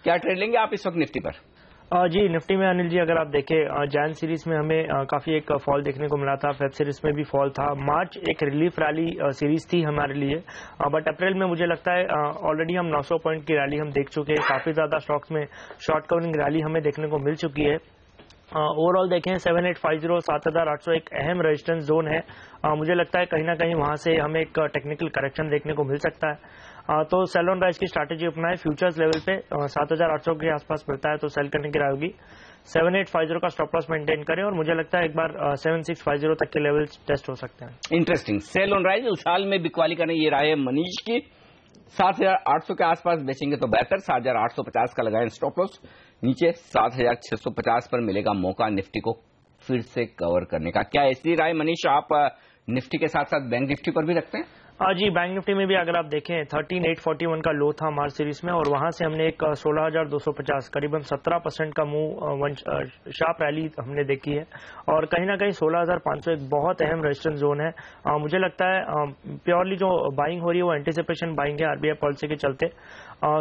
क्या ट्रेड लेंगे आप इस वक्त निफ्टी पर? जी, निफ्टी में अनिल जी अगर आप देखें जैन सीरीज में हमें काफी एक फॉल देखने को मिला था, फेब सीरीज में भी फॉल था, मार्च एक रिलीफ रैली सीरीज थी हमारे लिए, बट अप्रैल में मुझे लगता है ऑलरेडी हम 900 पॉइंट की रैली हम देख चुके हैं। काफी ज्यादा स्टॉक्स में शॉर्ट कवरिंग रैली हमें देखने को मिल चुकी है। ओवरऑल देखें 7850 7800 एक अहम रेजिस्टेंस जोन है। मुझे लगता है कहीं ना कहीं वहां से हमें एक टेक्निकल करेक्शन देखने को मिल सकता है। तो सेल ऑन राइज की स्ट्रैटेजी अपनाएं। फ्यूचर्स लेवल पे 7800 के आसपास मिलता है तो सेल करने की राय होगी। 7850 का स्टॉप लॉस मेंटेन करें और मुझे लगता है एक बार 7650 तक के लेवल टेस्ट हो सकते हैं। इंटरेस्टिंग। सेल ऑन राइज उछाल में बिकवाली करने, ये राय है मनीष की। 7800 के आसपास बेचेंगे तो बेहतर। 7850 का लगाएं स्टॉप लॉस। नीचे 7650 पर मिलेगा मौका निफ्टी को फिर से कवर करने का। क्या ऐसी राय मनीष आप निफ्टी के साथ साथ बैंक निफ्टी पर भी रखते हैं? जी, बैंक निफ्टी में भी अगर आप देखें 13841 का लो था मार्च सीरीज में और वहां से हमने एक 16250 करीबन 17% का मूव शार्प रैली हमने देखी है और कहीं ना कहीं 16500 एक बहुत अहम रेजिस्टेंस जोन है। मुझे लगता है प्योरली जो बाइंग हो रही है वो एंटीसिपेशन बाइंग है आरबीआई पॉलिसी के चलते।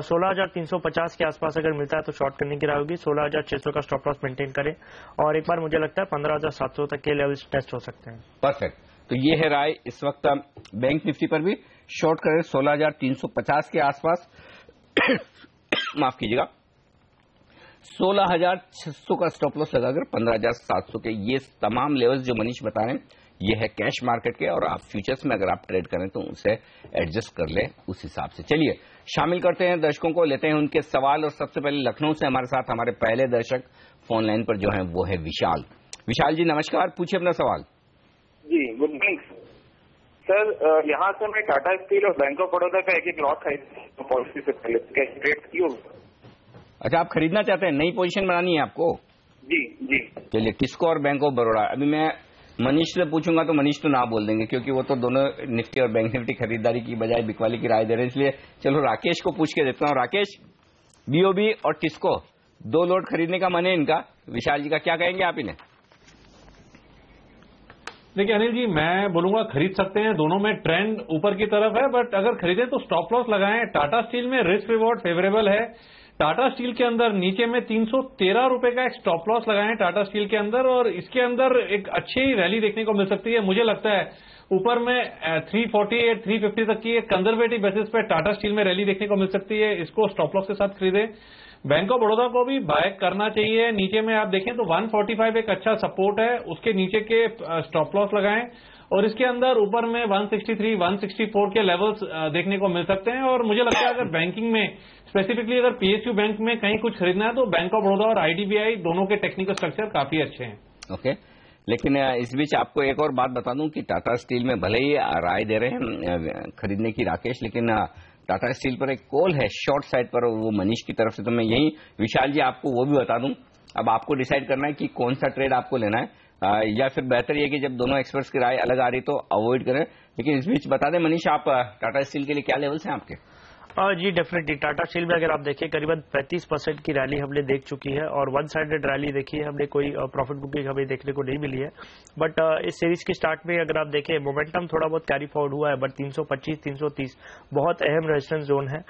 16350 के आसपास अगर मिलता है तो शॉर्ट करने की राय होगी। 16600 का स्टॉप लॉस मेंटेन करें और एक बार मुझे लगता है 15700 तक के लेवल टेस्ट हो सकते हैं। परफेक्ट। तो ये है राय इस वक्त बैंक निफ्टी पर भी। शॉर्ट करें 16350 के आसपास माफ कीजिएगा 16600 का स्टॉप लॉस लगाकर 15700 के ये तमाम लेवल्स जो मनीष बता रहे हैं ये है कैश मार्केट के। और आप फ्यूचर्स में अगर आप ट्रेड करें तो उसे एडजस्ट कर ले उस हिसाब से। चलिए शामिल करते हैं दर्शकों को, लेते हैं उनके सवाल। और सबसे पहले लखनऊ से हमारे साथ हमारे पहले दर्शक फोन लाइन पर जो है वो है विशाल। विशाल जी नमस्कार, पूछिए अपना सवाल। जी गुड मॉर्निंग सर। यहाँ से मैं टाटा स्टील और बैंक ऑफ बड़ौदा का एक लॉट खरीद पॉलिसी से पहले ट्रेड की होगी। अच्छा, आप खरीदना चाहते हैं, नई पोजीशन बनानी है आपको? जी जी। चलिए टिस्को और बैंक ऑफ बड़ौदा। अभी मैं मनीष से पूछूंगा तो मनीष तो ना बोल देंगे क्योंकि वो तो दोनों निफ्टी और बैंक निफ्टी खरीदारी की बजाय बिकवाली की राय दे रहे हैं। इसलिए चलो राकेश को पूछ के देता हूँ। राकेश, बीओबी और टिस्को 2 लोट खरीदने का मन है इनका, विशाल जी का क्या कहेंगे आप इन्हें? देखिए अनिल जी, मैं बोलूंगा खरीद सकते हैं, दोनों में ट्रेंड ऊपर की तरफ है, बट अगर खरीदे तो स्टॉप लॉस लगाएं। टाटा स्टील में रिस्क रिवॉर्ड फेवरेबल है। टाटा स्टील के अंदर नीचे में 313 रुपए का एक स्टॉप लॉस लगाएं टाटा स्टील के अंदर और इसके अंदर एक अच्छी रैली देखने को मिल सकती है। मुझे लगता है ऊपर में 348 350 तक की एक कंजर्वेटिव बेसिस पे टाटा स्टील में रैली देखने को मिल सकती है। इसको स्टॉप लॉस के साथ खरीदे। बैंक ऑफ बड़ौदा को भी बाय करना चाहिए। नीचे में आप देखें तो 145 एक अच्छा सपोर्ट है, उसके नीचे के स्टॉप लॉस लगाएं और इसके अंदर ऊपर में 163 164 के लेवल्स देखने को मिल सकते हैं। और मुझे लगता है अगर बैंकिंग में स्पेसिफिकली अगर पीएसयू बैंक में कहीं कुछ खरीदना है तो बैंक ऑफ बड़ौदा और आईडीबीआई दोनों के टेक्निकल स्ट्रक्चर काफी अच्छे हैं। ओके, लेकिन इस बीच आपको एक और बात बता दूं कि टाटा स्टील में भले ही राय दे रहे हैं खरीदने की राकेश, लेकिन टाटा स्टील पर एक कॉल है शॉर्ट साइड पर, वो मनीष की तरफ से। तो मैं यही विशाल जी आपको वो भी बता दूं। अब आपको डिसाइड करना है कि कौन सा ट्रेड आपको लेना है, या फिर बेहतर ये कि जब दोनों एक्सपर्ट्स की राय अलग आ रही तो अवॉइड करें। लेकिन इस बीच बता दें मनीष, आप टाटा स्टील के लिए क्या लेवल्स हैं आपके? जी डेफिनेटली टाटा स्टील में अगर आप देखिए करीबन 35% की रैली हमने देख चुकी है और वन साइडेड रैली देखी है हमने, कोई प्रॉफिट बुकिंग हमें देखने को नहीं मिली है। बट इस सीरीज की स्टार्ट में अगर आप देखें मोमेंटम थोड़ा बहुत कैरी फॉरवर्ड हुआ है, बट 325 330 बहुत अहम रेजिस्टेंस जोन है।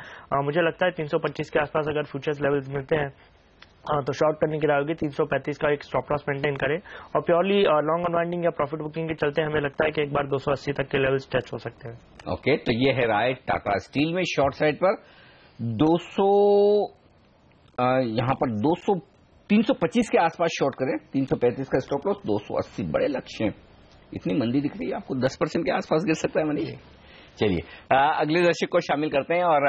मुझे लगता है 325 के आसपास अगर फ्यूचर्स लेवल्स मिलते हैं तो शॉर्ट करने की राय होगी 335 का एक स्टॉप लॉस मेंटेन करें और प्योरली लॉन्ग अनवाइंडिंग या प्रॉफिट बुकिंग के चलते हमें लगता है कि एक बार 280 तक के लेवल्स टच हो सकते हैं। ओके, तो ये है राय टाटा स्टील में शॉर्ट साइड पर 200 यहां पर 325 के आसपास शॉर्ट करें, 335 का स्टॉप लॉस, 280 बड़े लक्ष्य हैं। इतनी मंदी दिख रही है आपको, 10% के आसपास गिर सकता है मनीष। चलिए अगले दर्शक को शामिल करते हैं और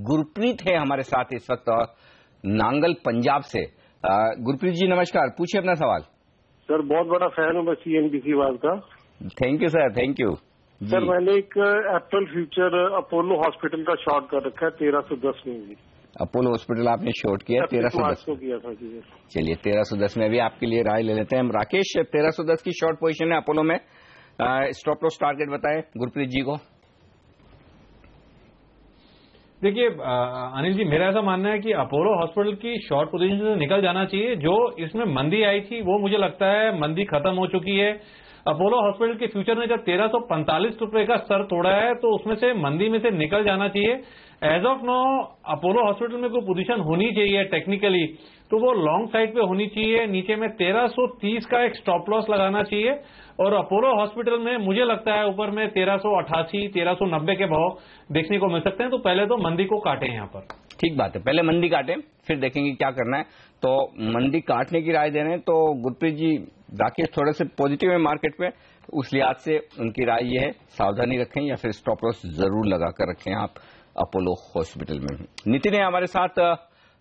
गुरप्रीत है हमारे साथ इस वक्त नांगल पंजाब से। गुरप्रीत जी नमस्कार, पूछिए अपना सवाल। सर बहुत बड़ा फैन हूँ मैं CNBC वाल का। Thank you sir, thank you. Sir मैंने एक एप्पल फ्यूचर अपोलो हॉस्पिटल का शॉर्ट कर रखा है 1310 में भी। अपोलो हॉस्पिटल आपने शॉर्ट किया 1310 को किया था जी। चलिए 1310 में भी आपके लिए राय ले लेते हैं हम। राकेश 1310 की शॉर्ट पोजीशन है अपोलो में, स्टॉप लॉस टारगेट बताएं गुरप्रीत जी को। देखिए अनिल जी, मेरा ऐसा मानना है कि अपोलो हॉस्पिटल की शॉर्ट पोजीशन से निकल जाना चाहिए। जो इसमें मंदी आई थी वो मुझे लगता है मंदी खत्म हो चुकी है। अपोलो हॉस्पिटल के फ्यूचर ने जब 1345 रुपए का स्तर तोड़ा है तो उसमें से मंदी में से निकल जाना चाहिए। As of now Apollo hospital में कोई पोजीशन होनी चाहिए टेक्निकली तो वो लॉन्ग साइड पे होनी चाहिए। नीचे में 1330 का एक स्टॉप लॉस लगाना चाहिए और अपोलो हॉस्पिटल में मुझे लगता है ऊपर में 1388 1390 के भाव देखने को मिल सकते हैं। तो पहले तो मंदी को काटें यहाँ पर। ठीक बात है, पहले मंदी काटें फिर देखेंगे क्या करना है। तो मंदी काटने की राय दे रहे हैं तो गुरप्रीत जी, राकेश थोड़े से पॉजिटिव है मार्केट पे, उस लिहाज से उनकी राय ये है सावधानी रखें या फिर स्टॉप लॉस जरूर लगाकर रखें आप अपोलो हॉस्पिटल में। नितिन है हमारे साथ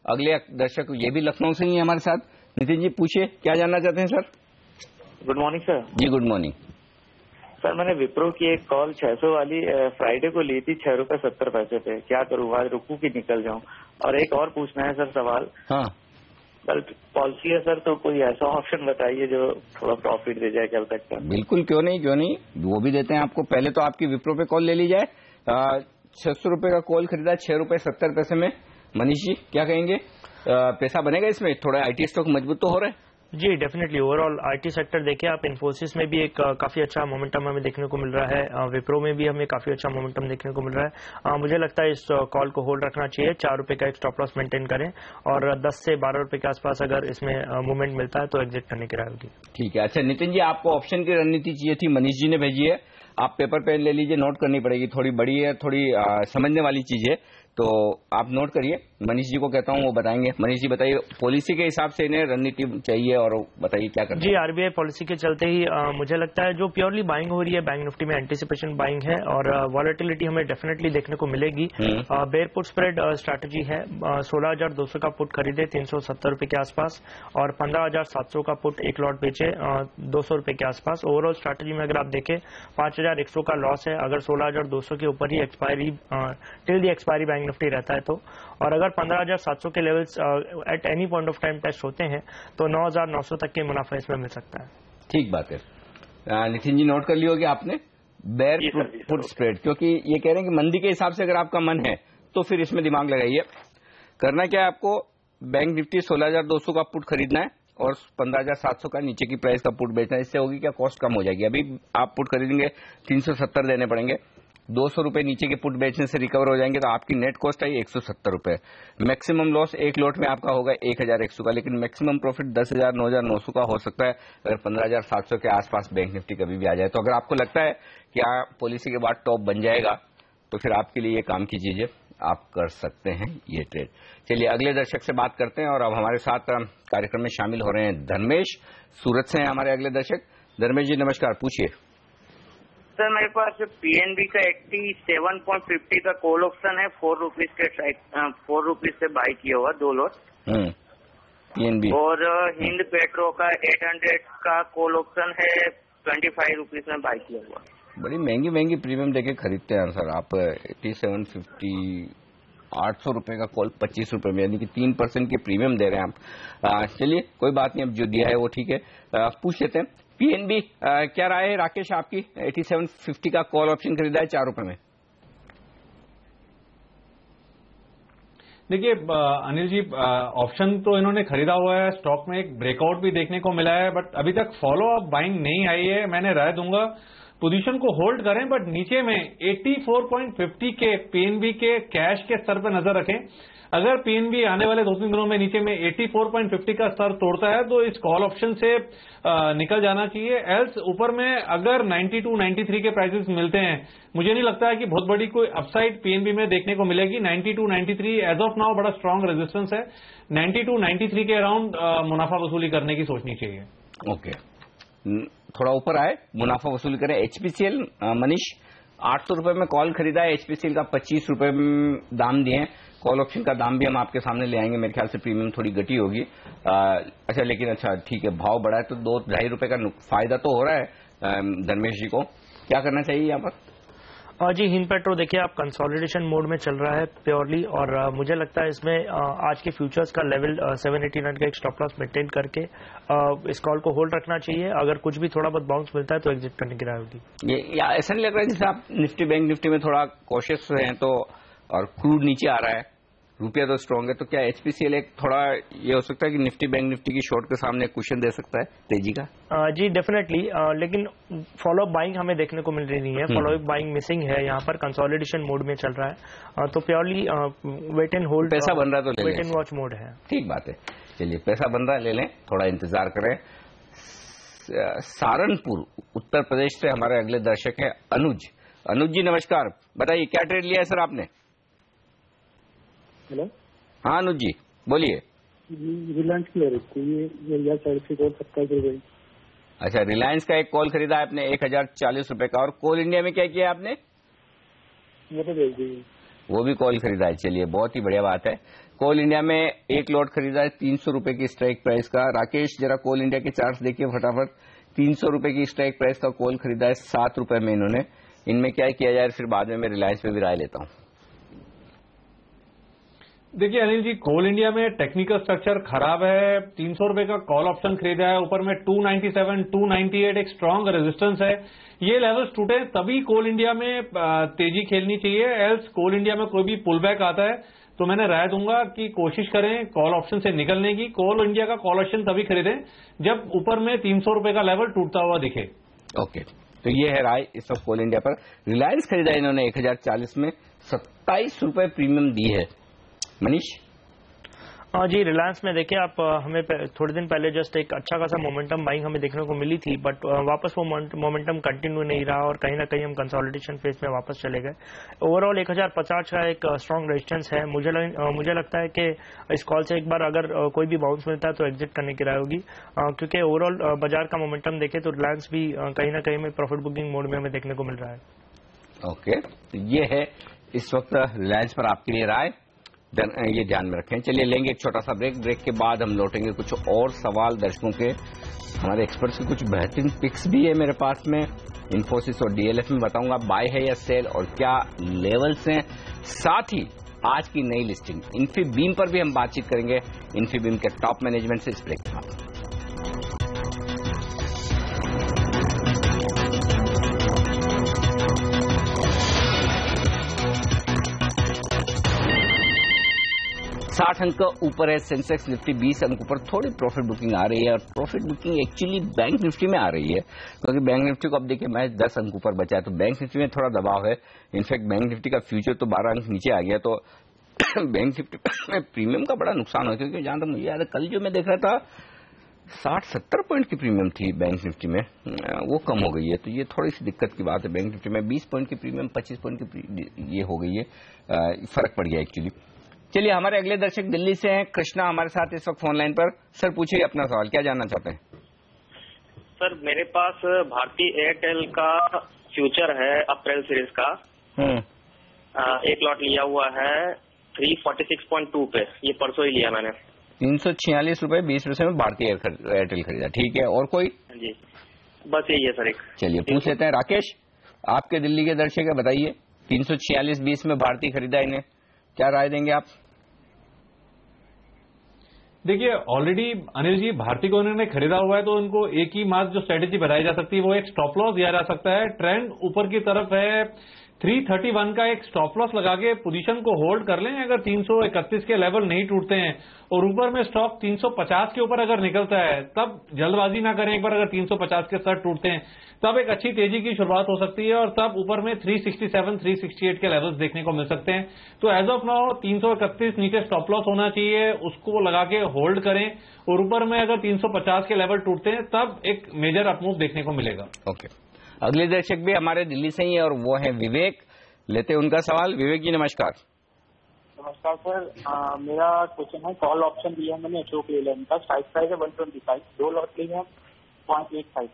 अगले दर्शक, ये भी लखनऊ से ही है हमारे साथ। नितिन जी पूछिए, क्या जानना चाहते हैं सर? Good morning sir. जी गुड मॉर्निंग सर। मैंने विप्रो की एक कॉल 600 वाली फ्राइडे को ली थी ₹6.70 पे, क्या करूँ आज रुकूं कि निकल जाऊं? और एक और पूछना है सर सवाल। हाँ कल पॉलिसी है सर, तो कोई ऐसा ऑप्शन बताइए जो थोड़ा प्रॉफिट दे जाए कल तक का। बिल्कुल, क्यों नहीं, वो भी देते हैं आपको। पहले तो आपकी विप्रो पे कॉल ले ली जाए। 600 रुपए का कॉल खरीदा ₹6.70 में। मनीष जी क्या कहेंगे, पैसा बनेगा इसमें? थोड़ा IT स्टॉक मजबूत तो हो रहा है। जी डेफिनेटली, ओवरऑल IT सेक्टर देखिए आप, इन्फोसिस में भी एक काफी अच्छा मोमेंटम हमें देखने को मिल रहा है, विप्रो में भी हमें काफी अच्छा मोमेंटम देखने को मिल रहा है। मुझे लगता है इस कॉल को होल्ड रखना चाहिए, ₹4 का एक स्टॉप लॉस मेंटेन करें और 10 से 12 रुपए के आसपास अगर इसमें मूवमेंट मिलता है तो एग्जिट करने की राय होगी। ठीक है। अच्छा नितिन जी, आपको ऑप्शन की रणनीति चाहिए थी, मनीष जी ने भेजी है, आप पेपर पेन ले लीजिए, नोट करनी पड़ेगी, थोड़ी बड़ी है, थोड़ी समझने वाली चीज है, तो आप नोट करिए। मनीष जी को कहता हूँ वो बताएंगे। मनीष जी बताइए, पॉलिसी के हिसाब से इन्हें रणनीति चाहिए और बताइए क्या करना है। जी RBI पॉलिसी के चलते ही मुझे लगता है जो प्योरली बाइंग हो रही है बैंक निफ्टी में एंटीसिपेशन बाइंग है और वॉलेटिलिटी हमें डेफिनेटली देखने को मिलेगी। बेयर पुट स्प्रेड स्ट्रैटेजी है, 16,200 का पुट खरीदे 370 रुपए के आसपास और 15,700 का पुट एक लॉट बेचे 200 रुपए के आसपास। ओवरऑल स्ट्रैटेजी में अगर आप देखें 5,100 का लॉस है अगर 16,200 के ऊपर ही expiry till the expiry bank Nifty रहता है तो, और अगर 15,700 के levels at any point of time test होते हैं तो 9,900 तक के मुनाफा इसमें मिल सकता है। ठीक बात है। नितिन जी नोट कर लिया होगा आपने, बेयर पुट स्प्रेड, क्योंकि ये कह रहे हैं कि मंदी के हिसाब से अगर आपका मन है तो फिर इसमें दिमाग लगाइए। करना क्या है आपको, बैंक निफ्टी 16,200 का पुट खरीदना है और 15,700 का नीचे की प्राइस का पुट बेचना है। इससे होगी क्या, कॉस्ट कम हो जाएगी। अभी आप पुट खरीदेंगे 370 देने पड़ेंगे, 200 रुपए नीचे के पुट बेचने से रिकवर हो जाएंगे तो आपकी नेट कॉस्ट आई 170 रुपए। मैक्सिमम लॉस एक लॉट में आपका होगा 1,100 का, लेकिन मैक्सिमम प्रॉफिट 10,000 9,900 का हो सकता है अगर 15,700 के आसपास बैंक निफ्टी कभी भी आ जाए। तो अगर आपको लगता है कि पॉलिसी के बाद टॉप बन जाएगा तो फिर आपके लिए ये काम की चीजें आप कर सकते हैं ये ट्रेड। चलिए अगले दर्शक से बात करते हैं और अब हमारे साथ कार्यक्रम में शामिल हो रहे हैं धर्मेश, सूरत से हैं हमारे अगले दर्शक। धर्मेश जी नमस्कार, पूछिए। सर मेरे पास PNB का 87.50 का कॉल ऑप्शन है, 4 रुपीज के 4 रुपीज से बाई किया हुआ 2 लॉट PNB, और हिंद पेट्रो का 800 का कॉल ऑप्शन है 25 रुपीज में बाई किया हुआ। बड़ी महंगी महंगी प्रीमियम देके खरीदते हैं सर आप। 87.50 800 रुपए का कॉल 25 रुपए में, यानी कि 3% की प्रीमियम दे रहे हैं आप। चलिए कोई बात नहीं, अब जो दिया है वो ठीक है। पूछ लेते हैं PNB क्या राय है राकेश आपकी? 87.50 का कॉल ऑप्शन खरीदा है 4 रुपए में। देखिए अनिल जी, ऑप्शन तो इन्होंने खरीदा हुआ है, स्टॉक में एक ब्रेकआउट भी देखने को मिला है, बट अभी तक फॉलो अप बाइंग नहीं आई है। मैंने राय दूंगा पोजीशन को होल्ड करें, बट नीचे में 84.50 के पीएनबी के कैश के स्तर पर नजर रखें। अगर पीएनबी आने वाले 2-3 दिनों में नीचे में 84.50 का स्तर तोड़ता है तो इस कॉल ऑप्शन से निकल जाना चाहिए। एल्स ऊपर में अगर 92-93 के प्राइसेस मिलते हैं, मुझे नहीं लगता है कि बहुत बड़ी कोई अपसाइड पीएनबी में देखने को मिलेगी। 92-93 एज ऑफ नाउ बड़ा स्ट्रांग रेजिस्टेंस है। 92-93 के अराउंड मुनाफा वसूली करने की सोचनी चाहिए। ओके, थोड़ा ऊपर आए, मुनाफा वसूली करें। एचपीसीएल मनीष 800 रुपए में कॉल खरीदा है, एचपीसीएल का 25 रुपए दाम दिए हैं। कॉल ऑप्शन का दाम भी हम आपके सामने ले आएंगे, मेरे ख्याल से प्रीमियम थोड़ी घटी होगी। अच्छा, लेकिन अच्छा ठीक है, भाव बढ़ा है तो 2-2.5 रुपए का फायदा तो हो रहा है। धर्मेश जी को क्या करना चाहिए यहाँ पर? जी, हिंदपेट्रो देखिए आप कंसोलिडेशन मोड में चल रहा है प्योरली, और मुझे लगता है इसमें आज के फ्यूचर्स का लेवल 789 का एक स्टॉप लॉस मेंटेन करके इस कॉल को होल्ड रखना चाहिए। अगर कुछ भी थोड़ा बहुत बाउंस मिलता है तो एग्जिट करने की राय होगी। ये या ऐसा नहीं लग रहा है जैसे आप निफ्टी बैंक निफ्टी में थोड़ा कॉशियस हैं तो, और क्रूड नीचे आ रहा है, रुपया तो स्ट्रांग है, तो क्या एचपीसीएल एक थोड़ा ये हो सकता है कि निफ्टी बैंक निफ्टी की शॉर्ट के सामने क्वेश्चन दे सकता है तेजी का? जी डेफिनेटली, लेकिन फॉलो अप बाइंग हमें देखने को मिल रही नहीं है। फॉलो अप बाइंग मिसिंग है यहाँ पर, कंसोलिडेशन मोड में चल रहा है। तो प्योरली वेट एंड होल्ड, पैसा बन रहा है तो वेट एंड वॉच मोड है। ठीक बात है, चलिए पैसा बन रहा है, ले लें, थोड़ा इंतजार करें। सहारनपुर उत्तर प्रदेश से हमारे अगले दर्शक है अनुज। अनुज जी नमस्कार, बताइए क्या ट्रेड लिया है सर आपने? हेलो, हाँ अनुज जी बोलिए। रिलायंस की ये 27 रुपए। अच्छा, रिलायंस का एक कॉल खरीदा है आपने 1040 रुपए का, और कोल इंडिया में क्या किया आपने? वो तो भेज दीजिए। वो भी कॉल खरीदा है, चलिए बहुत ही बढ़िया बात है। कोल इंडिया में एक लॉट खरीदा है 300 रुपए की स्ट्राइक प्राइस का। राकेश जरा कोल इंडिया के चार्ट देखिए फटाफट। 300 रुपए की स्ट्राइक प्राइस का कॉल खरीदा है 7 रुपए में इन्होंने। इनमें क्या किया जाए, फिर बाद में मैं रिलायंस पे भी राय लेता हूं। देखिए अनिल जी, कोल इंडिया में टेक्निकल स्ट्रक्चर खराब है। 300 रुपए का कॉल ऑप्शन खरीदा है, ऊपर में 297, 298 एक स्ट्रांग रेजिस्टेंस है। ये लेवल्स टूटे तभी कोल इंडिया में तेजी खेलनी चाहिए, एल्स कोल इंडिया में कोई भी पुल बैक आता है तो मैंने राय दूंगा कि कोशिश करें कॉल ऑप्शन से निकलने की। कोल इंडिया का कॉल ऑप्शन तभी खरीदें जब ऊपर में 300 रुपए का लेवल टूटता हुआ दिखे। ओके, तो ये है राय इस वक्त कोल इंडिया पर। रिलायंस खरीदा इन्होंने 1040 में, 27 रुपए प्रीमियम दी है। मनीष? जी, रिलायंस में देखिए आप, हमें थोड़े दिन पहले जस्ट एक अच्छा खासा मोमेंटम बाइंग हमें देखने को मिली थी, बट वापस वो मोमेंटम कंटिन्यू नहीं रहा और कहीं ना कहीं हम कंसोलिडेशन फेज में वापस चले गए। ओवरऑल 1050 का एक स्ट्रांग रेजिस्टेंस है। मुझे लगता है कि इस कॉल से एक बार अगर कोई भी बाउंस मिलता है तो एग्जिट करने की राय होगी, क्योंकि ओवरऑल बाजार का मोमेंटम देखे तो रिलायंस भी कहीं ना कहीं में प्रॉफिट बुकिंग मोड में हमें देखने को मिल रहा है। ओके, तो ये है इस वक्त रिलायंस पर आपके लिए राय, ये ध्यान में रखें। चलिए लेंगे एक छोटा सा ब्रेक, ब्रेक के बाद हम लौटेंगे। कुछ और सवाल दर्शकों के, हमारे एक्सपर्ट्स के कुछ बेहतरीन पिक्स भी है मेरे पास में। इन्फोसिस और डीएलएफ में बताऊंगा बाय है या सेल और क्या लेवल्स हैं। साथ ही आज की नई लिस्टिंग इन्फीबीम पर भी हम बातचीत करेंगे, इन्फीबीम के टॉप मैनेजमेंट से इस ब्रेक के बाद। साठ अंक ऊपर है सेंसेक्स, निफ्टी 20 अंक ऊपर। थोड़ी प्रॉफिट बुकिंग आ रही है, और profit booking actually bank Nifty में आ रही है, क्योंकि बैंक निफ्टी को अब देखिए मैच 10 अंक ऊपर बचा है, तो बैंक निफ्टी में थोड़ा दबाव है। इनफैक्ट बैंक निफ्टी का फ्यूचर तो 12 अंक नीचे आ गया, तो बैंक निफ्टी में प्रीमियम का बड़ा नुकसान हो, क्योंकि जहां तक मुझे याद है कल जो मैं देख रहा था 60-70 पॉइंट की प्रीमियम थी बैंक निफ्टी में, वो कम हो गई है, तो ये थोड़ी सी दिक्कत की बात है। बैंक निफ्टी में 20 पॉइंट की प्रीमियम 25 पॉइंट की ये हो गई है, फर्क पड़ गया एक्चुअली। चलिए हमारे अगले दर्शक दिल्ली से हैं, कृष्णा हमारे साथ इस वक्त फोन लाइन पर। सर पूछिए अपना सवाल, क्या जानना चाहते हैं? सर मेरे पास भारतीय एयरटेल का फ्यूचर है अप्रैल सीरीज का, एक लॉट लिया हुआ है 346.2 पे, ये परसों ही लिया मैंने। 346 रुपए 20 पैसे में भारतीय एयरटेल खरीदा, ठीक है। और कोई? जी बस यही है सर एक। चलिए पूछ लेते हैं, राकेश आपके दिल्ली के दर्शक है, बताइए 346.20 में भारतीय खरीदा इन्हें, क्या राय देंगे आप? देखिए ऑलरेडी अनिल जी भारतीय को उन्होंने खरीदा हुआ है, तो उनको एक ही मात्र जो स्ट्रेटेजी बनाई जा सकती है वो एक स्टॉप लॉस दिया जा सकता है। ट्रेंड ऊपर की तरफ है, 331 का एक स्टॉप लॉस लगा के पोजीशन को होल्ड कर लें। अगर 331 के लेवल नहीं टूटते हैं और ऊपर में स्टॉक 350 के ऊपर अगर निकलता है, तब जल्दबाजी ना करें। एक बार अगर 350 के स्तर टूटते हैं तब एक अच्छी तेजी की शुरुआत हो सकती है और तब ऊपर में 367, 368 के लेवल्स देखने को मिल सकते हैं। तो एज ऑफ नाउ 331 नीचे स्टॉप लॉस होना चाहिए, उसको लगा के होल्ड करें और ऊपर में अगर 350 के लेवल टूटते हैं तब एक मेजर अपमूव देखने को मिलेगा। ओके, अगले दर्शक भी हमारे दिल्ली से ही है और वो है विवेक। लेते हैं उनका सवाल। विवेक जी नमस्कार। नमस्कार सर, मेरा क्वेश्चन है, कॉल ऑप्शन दिया है मैंने अशोक लेलैंड का, स्ट्राइक प्राइस है 125, 2 लॉट लिए हैं 0.85।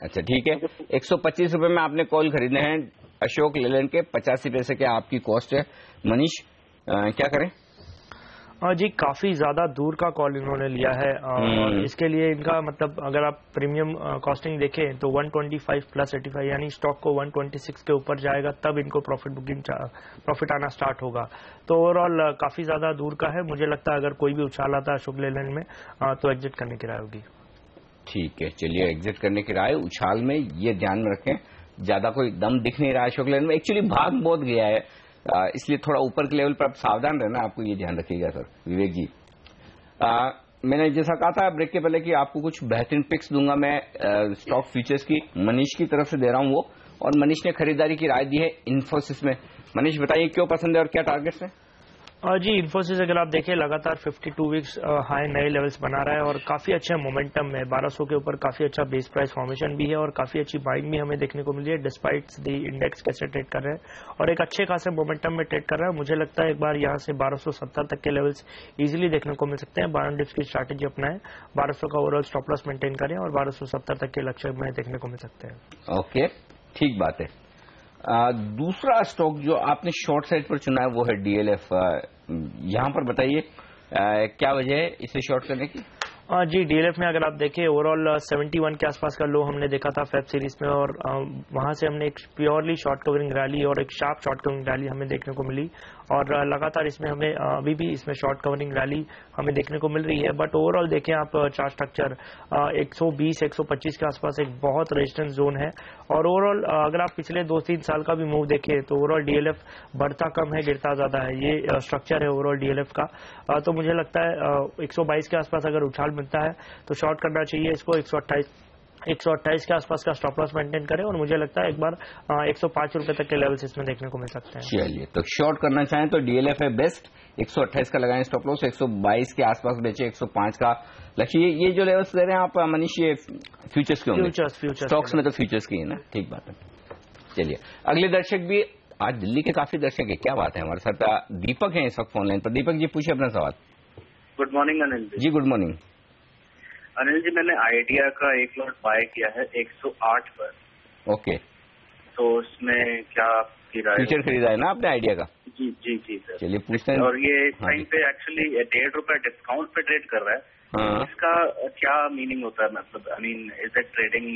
अच्छा ठीक है, 125 रुपए में आपने कॉल खरीदने हैं अशोक लेलैंड के, 85 पैसे के आपकी कॉस्ट है। मनीष क्या करें? जी काफी ज्यादा दूर का कॉल इन्होंने लिया है और इसके लिए इनका मतलब अगर आप प्रीमियम कॉस्टिंग देखें तो 125 प्लस 85 यानी स्टॉक को 126 के ऊपर जाएगा तब इनको प्रॉफिट आना स्टार्ट होगा। तो ओवरऑल काफी ज्यादा दूर का है। मुझे लगता है अगर कोई भी उछाल आता है अशोक लेलैंड में तो एग्जिट करने की राय होगी। ठीक है, चलिए एग्जिट करने की राय उछाल में, ये ध्यान में रखें। ज्यादा कोई दम दिख नहीं रहा है अशोक लेलैंड में, एक्चुअली भाग बहुत गया है, इसलिए थोड़ा ऊपर के लेवल पर आप सावधान रहना, आपको ये ध्यान रखिएगा सर। विवेक जी मैंने जैसा कहा था ब्रेक के पहले कि आपको कुछ बेहतरीन पिक्स दूंगा मैं स्टॉक फ्यूचर्स की, मनीष की तरफ से दे रहा हूं वो, और मनीष ने खरीदारी की राय दी है इन्फोसिस में। मनीष बताइए क्यों पसंद है और क्या टारगेट्स हैं? जी इन्फोसिस अगर आप देखें लगातार 52 वीक्स हाई नए लेवल्स बना रहा है और काफी अच्छा मोमेंटम में 1200 के ऊपर काफी अच्छा बेस प्राइस फॉर्मेशन भी है और काफी अच्छी बाइंग भी हमें देखने को मिली है डिस्पाइट दी इंडेक्स कैसे ट्रेड कर रहे हैं और एक अच्छे खासे मोमेंटम में ट्रेड कर रहा है। मुझे लगता है एक बार यहाँ से 1270 तक के लेवल्स इजीली देखने को मिल सकते हैं। 12 डिप्स की स्ट्रैटेजी अपनाएं, 1200 का ओवरऑल स्टॉप लॉस मेंटेन करें और 1270 तक के लक्ष्य में देखने को मिल सकते हैं। ओके ठीक बात है। दूसरा स्टॉक जो आपने शॉर्ट साइड पर चुना है वो है डीएलएफ। यहां पर बताइए क्या वजह है इसे शॉर्ट करने की? जी डीएलएफ में अगर आप देखें ओवरऑल 71 के आसपास का लो हमने देखा था फेब सीरीज में और वहां से हमने एक प्योरली शॉर्ट कवरिंग रैली और एक शार्प शॉर्ट कवरिंग रैली हमें देखने को मिली और लगातार इसमें हमें अभी भी इसमें शॉर्ट कवरिंग रैली हमें देखने को मिल रही है। बट ओवरऑल देखें आप चार्ट स्ट्रक्चर 120-125 के आसपास एक बहुत रेजिस्टेंस जोन है और ओवरऑल अगर आप पिछले 2-3 साल का भी मूव देखें तो ओवरऑल डीएलएफ बढ़ता कम है गिरता ज्यादा है, ये स्ट्रक्चर है ओवरऑल डीएलएफ का। तो मुझे लगता है 122 के आसपास अगर उछाल मिलता है तो शॉर्ट करना चाहिए इसको। 128 के आसपास का स्टॉप लॉस मेंटेन करें और मुझे लगता है एक बार 105 रुपए तक के लेवल्स इसमें देखने को मिल सकते हैं। चलिए तो शॉर्ट करना चाहें तो डीएलएफ है बेस्ट, 128 का लगाएं स्टॉप लॉस, 122 के आसपास बेचे, 105 का लक्ष्य। ये जो लेवल्स दे रहे हैं आप मनीष ये फ्यूचर्स के होंगे? फ्यूचर्स स्टॉक्स में तो फ्यूचर्स की है ना, ठीक बात है। चलिए अगले दर्शक भी, आज दिल्ली के काफी दर्शक है, क्या बात है। हमारे साथ दीपक है इस वक्त फोन लाइन पर। दीपक जी पूछिए अपना सवाल। Good morning Anil ji. Good morning Anil ji, मैंने आइडिया का एक लॉट बाय किया है 108 पर। ओके, तो उसमें क्या आपकी राय? फ्यूचर खरीदा है ना आपने आइडिया का? जी जी जी सर। चलिए पूछते हैं। और ये इस टाइम पे एक्चुअली 1.5 रुपए डिस्काउंट पे ट्रेड कर रहा है। हाँ। इसका क्या मीनिंग होता है? मतलब I mean is it trading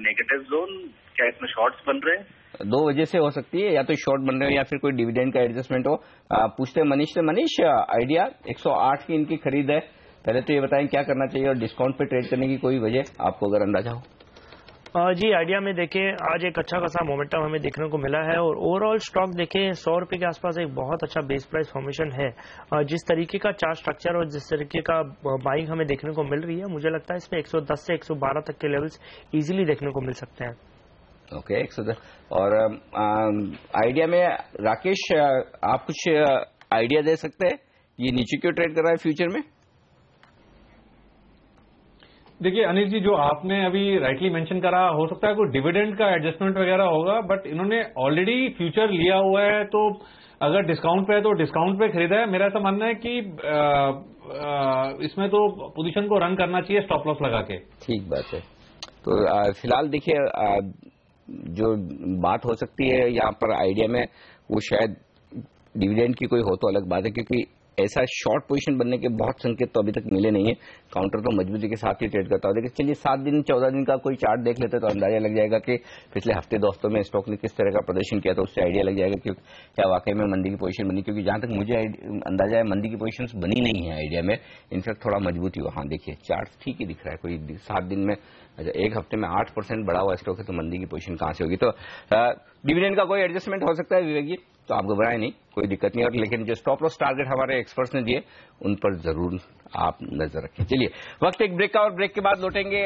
negative zone? क्या इसमें शॉर्ट्स बन रहे हैं? दो वजह से हो सकती है, या तो शॉर्ट बन रहे हो या फिर कोई डिविडेंड का एडजस्टमेंट हो। पूछते हैं मनीष से। मनीष आइडिया 108 की इनकी खरीद है, पहले तो ये बताएं क्या करना चाहिए और डिस्काउंट पे ट्रेड करने की कोई वजह आपको अगर अंदाजा हो? जी आइडिया में देखें आज एक अच्छा खासा मोमेंटम हमें देखने को मिला है और ओवरऑल स्टॉक देखें 100 रुपए के आसपास एक बहुत अच्छा बेस प्राइस फॉर्मेशन है। जिस तरीके का चार्ट स्ट्रक्चर और जिस तरीके का बाइंग हमें देखने को मिल रही है मुझे लगता है इसमें 110 से 112 तक के लेवल्स इजीली देखने को मिल सकते हैं। ओके 110। और आइडिया में राकेश आप कुछ आइडिया दे सकते हैं ये नीचे क्यों ट्रेड कर रहा है फ्यूचर में? देखिए अनिल जी, जो आपने अभी राइटली मेंशन करा, हो सकता है कोई डिविडेंड का एडजस्टमेंट वगैरह होगा, बट इन्होंने ऑलरेडी फ्यूचर लिया हुआ है तो अगर डिस्काउंट पे है तो डिस्काउंट पे खरीदा है। मेरा ऐसा मानना है कि इसमें तो पोजीशन को रन करना चाहिए स्टॉप लॉस लगा के। ठीक बात है। तो फिलहाल देखिए जो बात हो सकती है यहाँ पर आइडिया में वो शायद डिविडेंड की कोई हो तो अलग बात है, क्योंकि ऐसा शॉर्ट पोजीशन बनने के बहुत संकेत तो अभी तक मिले नहीं है। काउंटर तो मजबूती के साथ ही ट्रेड करता है। लेकिन चलिए 7 दिन 14 दिन का कोई चार्ट देख लेते तो अंदाजा लग जाएगा कि पिछले हफ्ते 2 हफ्तों में स्टॉक ने किस तरह का प्रदर्शन किया, तो उससे आइडिया लग जाएगा कि क्या वाकई में मंदी की पोजीशन बनी। क्योंकि जहां तक मुझे अंदाजा है मंदी की पोजीशन बनी नहीं है आइडिया में, इनफैक्ट थोड़ा मजबूती हुआ। हाँ देखिए चार्ट ठीक ही दिख रहा है, कोई 7 दिन में अच्छा, एक हफ्ते में 8% बढ़ा हुआ स्टॉक है, तो मंदी की पोजीशन कहां से होगी? तो डिविडेंड का कोई एडजस्टमेंट हो सकता है विवेक जी, तो आप घबराएं नहीं, कोई दिक्कत नहीं। और लेकिन जो स्टॉप लॉस टारगेट हमारे एक्सपर्ट्स ने दिए उन पर जरूर आप नजर रखें। चलिए वक्त एक ब्रेक का, और ब्रेक के बाद लौटेंगे।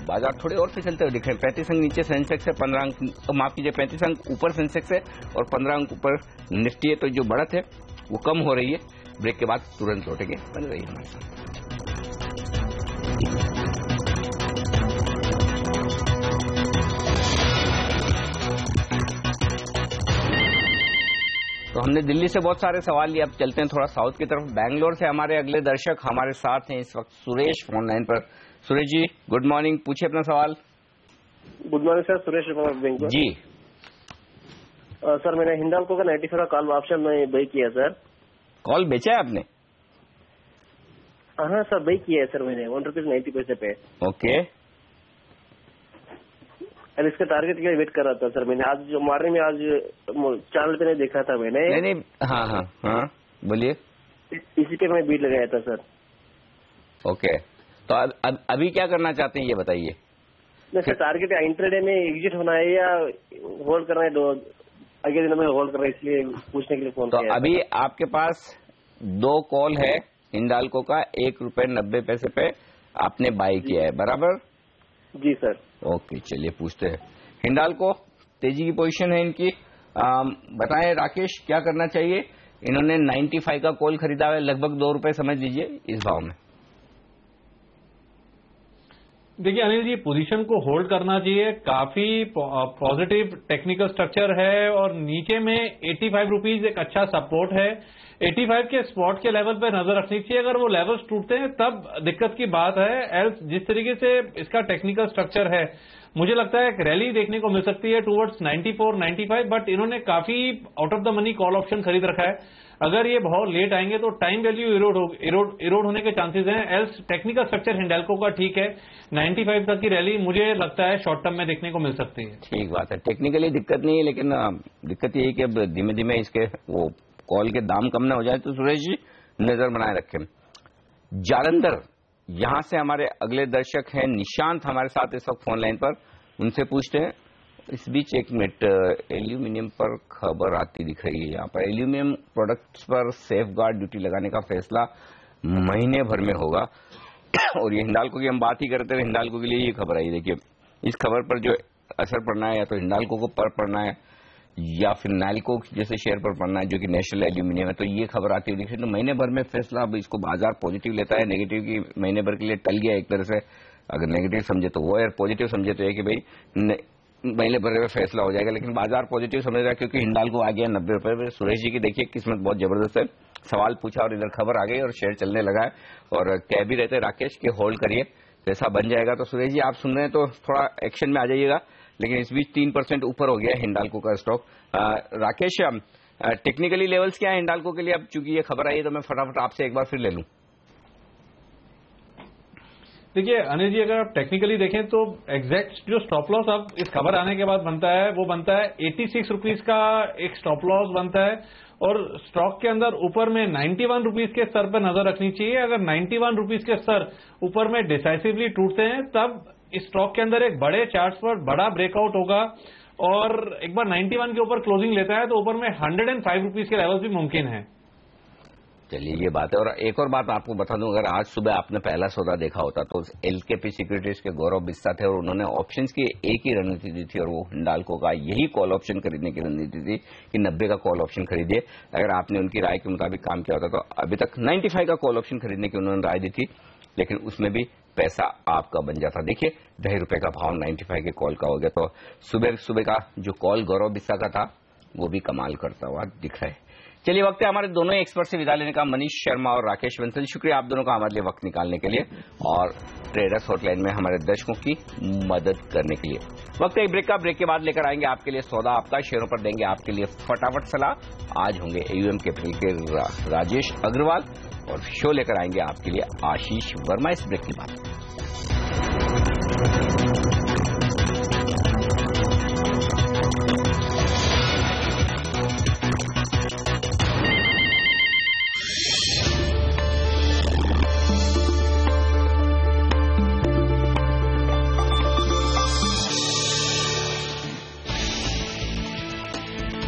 बाजार थोड़े और फिसलते हुए दिख रहे हैं। 35 अंक नीचे सेंसेक्स है, 15 अंक माफ कीजिए 35 अंक ऊपर सेंसेक्स है और 15 अंक ऊपर निफ्टी है। तो जो बढ़त है वो कम हो रही है। ब्रेक के बाद तुरंत लौटेंगे, बने रहिए हमारे साथ। तो हमने दिल्ली से बहुत सारे सवाल लिए, अब चलते हैं थोड़ा साउथ की तरफ। बैंगलोर से हमारे अगले दर्शक हमारे साथ हैं इस वक्त, सुरेश फोन लाइन पर। सुरेश जी गुड मॉर्निंग, पूछिए अपना सवाल। Good morning sir, Suresh Bangalore जी। सर मैंने हिंडाल्को का 95 का कॉल ऑप्शन में बाई किया सर। कॉल बेचा है आपने? हाँ सर, बाई किया है सर मैंने ₹1.90 पे। ओके, और इसका टारगेट के लिए वेट कर रहा था सर। मैंने आज जो मॉर्निंग में आज चैनल पे नहीं देखा था मैंने। नहीं, हाँ हाँ हाँ बोलिए। इसी पे मैं बीट लगाया था सर। ओके, तो अभी क्या करना चाहते हैं ये बताइए। नहीं सर, टारगेट इंट्राडे में एग्जिट होना है या होल्ड करना है? अगले दिन में होल्ड कर रहा है, इसलिए पूछने के लिए फोन किया। तो अभी आपके पास 2 कॉल है हिंडाल्को का, ₹1.90 पे आपने बाई किया है, बराबर? जी सर। ओके, चलिए पूछते हैं। हिंडाल्को तेजी की पोजीशन है इनकी, बताएं राकेश क्या करना चाहिए? इन्होंने 95 का कॉल खरीदा है, लगभग ₹2 समझ लीजिए इस भाव में। देखिए अनिल जी, पोजीशन को होल्ड करना चाहिए, काफी पॉजिटिव टेक्निकल स्ट्रक्चर है और नीचे में ₹85 एक अच्छा सपोर्ट है। 85 के स्पॉट के लेवल पर नजर रखनी चाहिए। अगर वो लेवल्स टूटते हैं तब दिक्कत की बात है। एल्स जिस तरीके से इसका टेक्निकल स्ट्रक्चर है, मुझे लगता है एक रैली देखने को मिल सकती है टूवर्ड्स 94, 95, बट इन्होंने काफी out of the money call option खरीद रखा है। अगर ये बहुत लेट आएंगे तो टाइम वैल्यू इरोड होने के चांसेस हैं। एल्स टेक्निकल स्ट्रक्चर हिंडाल्को का ठीक है, 95 तक की रैली मुझे लगता है शॉर्ट टर्म में देखने को मिल सकती है। ठीक बात है, टेक्निकली दिक्कत नहीं है, लेकिन दिक्कत ये है कि अब धीमे धीमे इसके वो कॉल के दाम कम ना हो जाए। तो सुरेश जी नजर बनाए रखें। जालंधर, यहां से हमारे अगले दर्शक हैं निशांत हमारे साथ इस वक्त फोन लाइन पर, उनसे पूछते हैं। इस बीच एक मिनट, एल्यूमिनियम पर खबर आती दिख रही है। यहाँ पर एल्यूमिनियम प्रोडक्ट्स पर सेफ गार्ड ड्यूटी लगाने का फैसला महीने भर में होगा। और ये हिंडाल्को की हम बात ही करते हैं, हिंडाल्को के लिए ये खबर आई। देखिए इस खबर पर जो असर पड़ना है, या तो हिंडाल्को को पर पड़ना है या फिर नाल्को जैसे शेयर पर पड़ना है जो कि नेशनल एल्यूमिनियम है। तो ये खबर आती हुई दिख रही है। तो महीने भर में फैसला, अब इसको बाजार पॉजिटिव लेता है, नेगेटिव की महीने भर के लिए टल गया एक तरह से। अगर नेगेटिव समझे तो वो है, पॉजिटिव समझे तो ये कि भाई महीने भर में फैसला हो जाएगा। लेकिन बाजार पॉजिटिव समझ रहा है क्योंकि हिंडाल्को आ गया ₹90 पे। सुरेश जी की देखिए किस्मत बहुत जबरदस्त है, सवाल पूछा और इधर खबर आ गई और शेयर चलने लगा है। और कह भी रहते राकेश कि होल्ड करिए, पैसा बन जाएगा। तो सुरेश जी आप सुन रहे हैं तो थोड़ा एक्शन में आ जाइएगा। लेकिन इस बीच 3% ऊपर हो गया है हिंडाल्को का स्टॉक। राकेश, टेक्निकली लेवल्स क्या है हिंडाल्को के लिए? अब चूंकि ये खबर आई है तो मैं फटाफट आपसे एक बार फिर ले लूं। देखिए अनिल जी, अगर आप टेक्निकली देखें तो एग्जैक्ट जो स्टॉप लॉस अब इस खबर आने के बाद बनता है वो बनता है ₹86 का एक स्टॉप लॉस बनता है। और स्टॉक के अंदर ऊपर में ₹91 के स्तर पर नजर रखनी चाहिए। अगर ₹91 के स्तर ऊपर में डिसाइसिवली टूटते हैं तब इस स्टॉक के अंदर एक बड़े चार्ट पर बड़ा ब्रेकआउट होगा। और एक बार 91 के ऊपर क्लोजिंग लेता है तो ऊपर में ₹105 के लेवल भी मुमकिन है। चलिए ये बात है। और एक और बात आपको बता दूं, अगर आज सुबह आपने पहला सौदा देखा होता तो एलकेपी सिक्योरिटीज के गौरव बिस्सा थे और उन्होंने ऑप्शंस की एक ही रणनीति दी थी और वो हिंडाल्को का यही कॉल ऑप्शन खरीदने की रणनीति थी कि 90 का कॉल ऑप्शन खरीदिए। अगर आपने उनकी राय के मुताबिक काम किया होता तो अभी तक 95 का कॉल ऑप्शन खरीदने की उन्होंने राय दी थी, लेकिन उसमें भी पैसा आपका बन जाता। देखिए ₹2.5 का भाव 95 के कॉल का हो गया। तो सुबह का जो कॉल गौरव बिस्सा का था वो भी कमाल करता हुआ दिख रहा है। चलिए वक्त है हमारे दोनों एक्सपर्ट से विदा लेने का, मनीष शर्मा और राकेश बंसल। शुक्रिया आप दोनों का हमारे लिए वक्त निकालने के लिए और ट्रेडर्स हॉटलाइन में हमारे दर्शकों की मदद करने के लिए। वक्त है ब्रेक का, ब्रेक के बाद लेकर आएंगे आपके लिए सौदा आपका, शेयरों पर देंगे आपके लिए फटाफट सलाह। आज होंगे AUM कैपिटल के राजेश अग्रवाल और शो लेकर आएंगे आपके लिए आशीष वर्मा इस ब्रेक के बाद।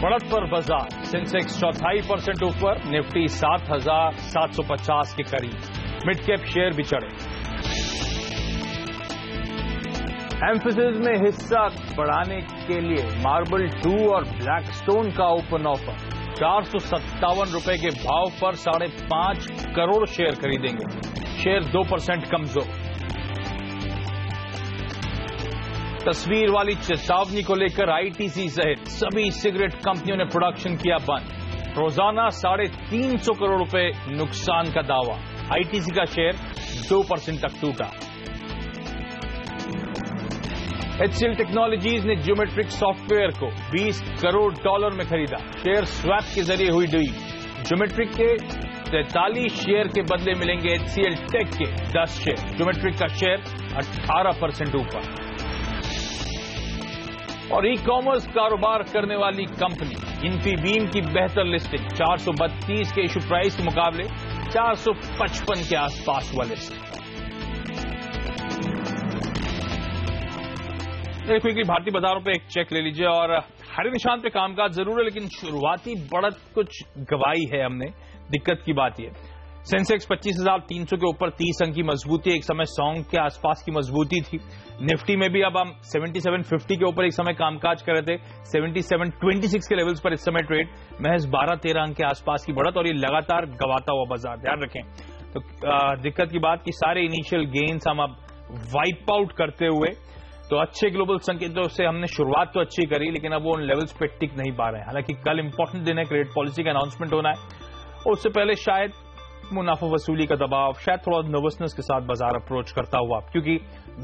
बढ़त पर बाजार, सेंसेक्स 0.25% ऊपर, निफ्टी 7,750 के करीब। मिड कैप शेयर भी चढ़े। एम्फेसिस में हिस्सा बढ़ाने के लिए मार्बल 2 और ब्लैकस्टोन का ओपन ऑफर, 457 रुपए के भाव पर 5.5 करोड़ शेयर खरीदेंगे। शेयर 2% कमजोर। तस्वीर वाली चेतावनी को लेकर आईटीसी सहित सभी सिगरेट कंपनियों ने प्रोडक्शन किया बंद। रोजाना 350 करोड़ रुपए नुकसान का दावा। आईटीसी का शेयर 2% तक टूटा। HCL टेक्नोलॉजीज ने ज्योमेट्रिक सॉफ्टवेयर को $20 करोड़ में खरीदा। शेयर स्वैप के जरिए हुई डील। ज्योमेट्रिक के 43 शेयर के बदले मिलेंगे HCL टेक के 10 शेयर। ज्योमेट्रिक का शेयर 18% ऊपर। और ई कॉमर्स कारोबार करने वाली कंपनी इन्फीबीम की बेहतर लिस्टिंग, 432 के इशू प्राइस के मुकाबले 455 के आसपास हुआ लिस्ट। क्विकली भारतीय बाजारों पे एक चेक ले लीजिए। और हरे निशान पे कामकाज जरूर है, लेकिन शुरुआती बढ़त कुछ गवाई है हमने। दिक्कत की बात यह, सेंसेक्स 25,300 के ऊपर 30 अंक की मजबूती, एक समय 100 के आसपास की मजबूती थी। निफ्टी में भी अब हम 7750 के ऊपर एक समय कामकाज कर रहे थे। 7726 के लेवल्स पर इस समय ट्रेड, महज 12-13 अंक के आसपास की बढ़त, और ये लगातार गवाता हुआ बाजार। ध्यान रखें तो दिक्कत की बात कि सारे इनिशियल गेन्स हम अब वाइप आउट करते हुए, तो अच्छे ग्लोबल संकेतों से हमने शुरुआत तो अच्छी करी, लेकिन अब वो उन लेवल्स पे टिक नहीं पा रहे हैं। हालांकि कल इंपॉर्टेंट दिन है, क्रेडिट पॉलिसी का अनाउंसमेंट होना है। उससे पहले शायद मुनाफा वसूली का दबाव, शायद थोड़ा नर्वसनेस के साथ बाजार अप्रोच करता हुआ, क्योंकि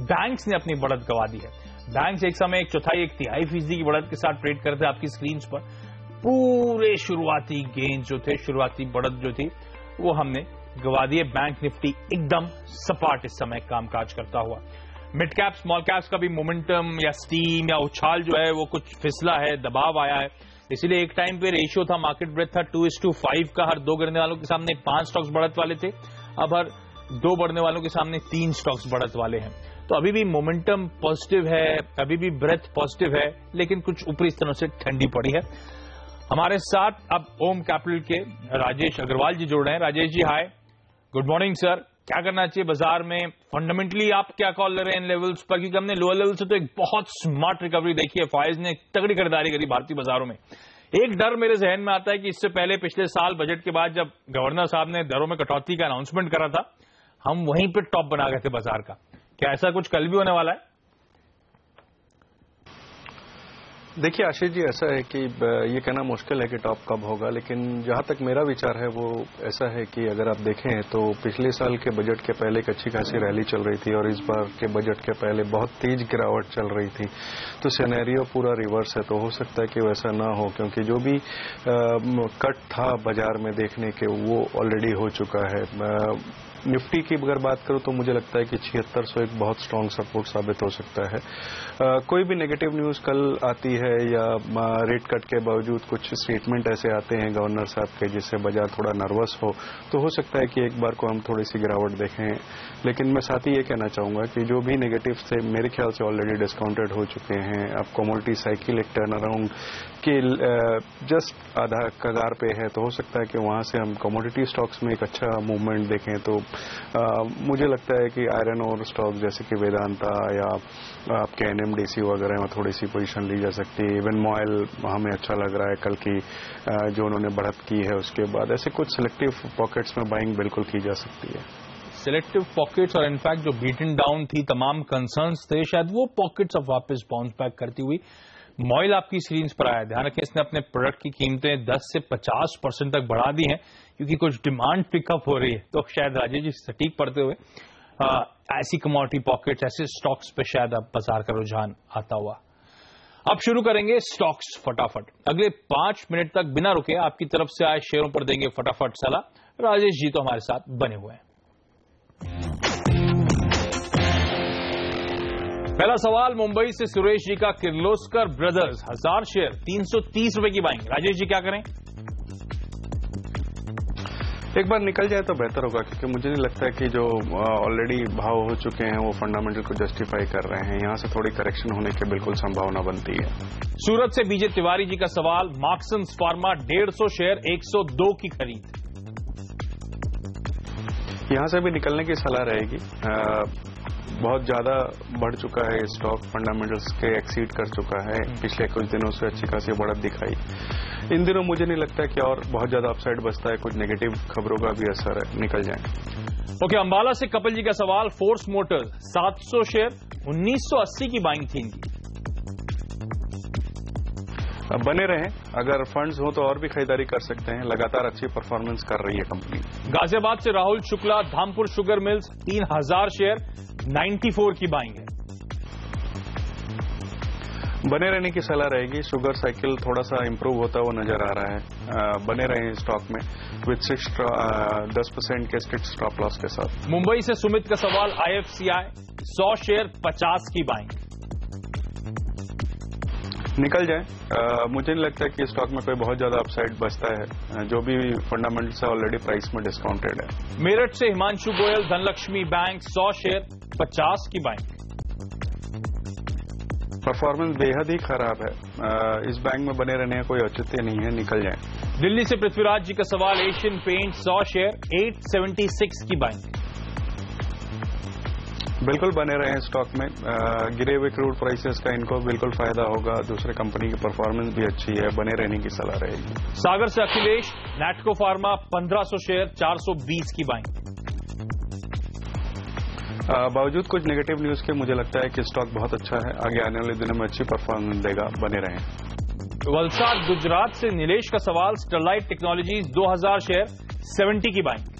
बैंक्स ने अपनी बढ़त गवा दी है। बैंक्स एक समय 1/4-1/3% की बढ़त के साथ ट्रेड करते आपकी स्क्रीन पर। पूरे शुरुआती गेन जो थे, शुरुआती बढ़त जो थी, वो हमने गवा दी है। बैंक निफ्टी एकदम सपाट इस समय कामकाज करता हुआ। मिड कैप स्मॉल कैप्स का भी मोमेंटम या स्टीम या उछाल जो है वो कुछ फिसला है, दबाव आया है। इसीलिए एक टाइम पे रेशियो था, मार्केट ब्रेथ था 2:5 का। हर 2 गिरने वालों के सामने 5 स्टॉक्स बढ़त वाले थे। अब हर 2 बढ़ने वालों के सामने 3 स्टॉक्स बढ़त वाले हैं। तो अभी भी मोमेंटम पॉजिटिव है, अभी भी ब्रेथ पॉजिटिव है, लेकिन कुछ ऊपरी स्तरों से ठंडी पड़ी है। हमारे साथ अब ओम कैपिटल के राजेश अग्रवाल जी जुड़ रहे हैं। राजेश जी हाय, गुड मॉर्निंग सर। क्या करना चाहिए बाजार में? फंडामेंटली आप क्या कॉल ले रहे हैं इन लेवल्स पर? क्योंकि हमने लोअर लेवल से तो एक बहुत स्मार्ट रिकवरी देखी है। फॉयज ने तगड़ी खरीदारी करी भारतीय बाजारों में। एक डर मेरे जहन में आता है कि इससे पहले पिछले साल बजट के बाद जब गवर्नर साहब ने दरों में कटौती का अनाउंसमेंट करा था, हम वहीं पर टॉप बना गए थे बाजार का। क्या ऐसा कुछ कल भी होने वाला है? देखिए आशीष जी, ऐसा है कि ये कहना मुश्किल है कि टॉप कब होगा, लेकिन जहां तक मेरा विचार है वो ऐसा है कि अगर आप देखें तो पिछले साल के बजट के पहले एक अच्छी खासी रैली चल रही थी, और इस बार के बजट के पहले बहुत तेज गिरावट चल रही थी। तो सिनेरियो पूरा रिवर्स है। तो हो सकता है कि वैसा ना हो, क्योंकि जो भी कट था बाजार में देखने के वो ऑलरेडी हो चुका है। निफ्टी की अगर बात करूं तो मुझे लगता है कि 7600 एक बहुत स्ट्रांग सपोर्ट साबित हो सकता है। कोई भी नेगेटिव न्यूज कल आती है या रेट कट के बावजूद कुछ स्टेटमेंट ऐसे आते हैं गवर्नर साहब के जिससे बाजार थोड़ा नर्वस हो, तो हो सकता है कि एक बार को हम थोड़ी सी गिरावट देखें। लेकिन मैं साथ ही ये कहना चाहूंगा कि जो भी नेगेटिव थे मेरे ख्याल से ऑलरेडी डिस्काउंटेड हो चुके हैं। अब कमोडिटी साइकिल एक टर्न अराउंड के जस्ट आधा कगार पे है, तो हो सकता है कि वहां से हम कमोडिटी स्टॉक्स में एक अच्छा मूवमेंट देखें। तो मुझे लगता है कि आयरन और स्टॉक जैसे कि वेदांता या आपके एनएमडीसी वगैरह में थोड़ी सी पोजीशन ली जा सकती है। इवन मॉयल हमें अच्छा लग रहा है कल की जो उन्होंने बढ़त की है। उसके बाद ऐसे कुछ सिलेक्टिव पॉकेट्स में बाइंग बिल्कुल की जा सकती है। सिलेक्टिव पॉकेट्स, और इनफैक्ट जो बीटन डाउन थी, तमाम कंसर्न्स थे, शायद वो पॉकेट्स अब वापस बाउंस बैक करती हुई मॉयल आपकी स्क्रीन पर आया। ध्यान रखें इसने अपने प्रोडक्ट की कीमतें 10 से 50% तक बढ़ा दी हैं, क्योंकि कुछ डिमांड पिकअप हो रही है। तो शायद राजेश जी सटीक पड़ते हुए ऐसी कमोडिटी पॉकेट्स, ऐसे स्टॉक्स पे शायद अब बाजार का रुझान आता हुआ। अब शुरू करेंगे स्टॉक्स फटाफट। अगले 5 मिनट तक बिना रुके आपकी तरफ से आए शेयरों पर देंगे फटाफट सलाह। राजेश जी तो हमारे साथ बने हुए हैं। पहला सवाल मुंबई से सुरेश जी का। किर्लोस्कर ब्रदर्स 1000 शेयर 330 रुपए की बाइंग। राजेश जी क्या करें? एक बार निकल जाए तो बेहतर होगा, क्योंकि मुझे नहीं लगता है कि जो ऑलरेडी भाव हो चुके हैं वो फंडामेंटल को जस्टिफाई कर रहे हैं। यहां से थोड़ी करेक्शन होने की बिल्कुल संभावना बनती है। सूरत से बीजे तिवारी जी का सवाल, मार्क्संस फार्मा 150 शेयर 102 की खरीद। यहां से भी निकलने की सलाह रहेगी। बहुत ज्यादा बढ़ चुका है स्टॉक, फंडामेंटल्स के एक्सीड कर चुका है, पिछले कुछ दिनों से अच्छी खासी बढ़त दिखाई। इन दिनों मुझे नहीं लगता कि और बहुत ज्यादा अपसाइड बचता है, कुछ नेगेटिव खबरों का भी असर है, निकल जाए। ओके, अंबाला से कपिल जी का सवाल, फोर्स मोटर्स 700 शेयर 1980 की बाइंग थी इनकी। बने रहें, अगर फंड्स हो तो और भी खरीदारी कर सकते हैं, लगातार अच्छी परफॉर्मेंस कर रही है कंपनी। गाजियाबाद से Rahul Shukla, Dhampur sugar mills 3000 share 94 की बाइंग है। बने रहने की सलाह रहेगी। शुगर साइकिल थोड़ा सा इंप्रूव होता हुआ नजर आ रहा है। बने रहें स्टॉक में विद 10% के स्ट्रिक्ट स्टॉप लॉस के साथ। मुंबई से सुमित का सवाल, IFCI 100 शेयर 50 की बाइंग। निकल जाए। मुझे नहीं लगता कि स्टॉक में कोई बहुत ज्यादा अपसाइड बचता है, जो भी फंडामेंटल्स है ऑलरेडी प्राइस में डिस्काउंटेड है। मेरठ से हिमांशु गोयल, धनलक्ष्मी बैंक 100 शेयर 50 की बाइंग। परफॉर्मेंस बेहद ही खराब है, इस बैंक में बने रहने का कोई औचित्य नहीं है, निकल जाए। दिल्ली से पृथ्वीराज जी का सवाल, एशियन पेंट 100 शेयर 876 की बाइंग। बिल्कुल बने रहे स्टॉक में। गिरे हुए क्रूड प्राइसेस का इनको बिल्कुल फायदा होगा, दूसरे कंपनी की परफॉर्मेंस भी अच्छी है, बने रहने की सलाह रहेगी। सागर से अखिलेश, नैटको फार्मा 1500 शेयर 420 की बाइंग। बावजूद कुछ नेगेटिव न्यूज के मुझे लगता है कि स्टॉक बहुत अच्छा है, आगे आने वाले दिनों में अच्छी परफॉर्मेंस देगा, बने रहें। वलसाड गुजरात से नीलेश का सवाल, स्टरलाइट टेक्नोलॉजीज 2000 शेयर 70 की बाइंग।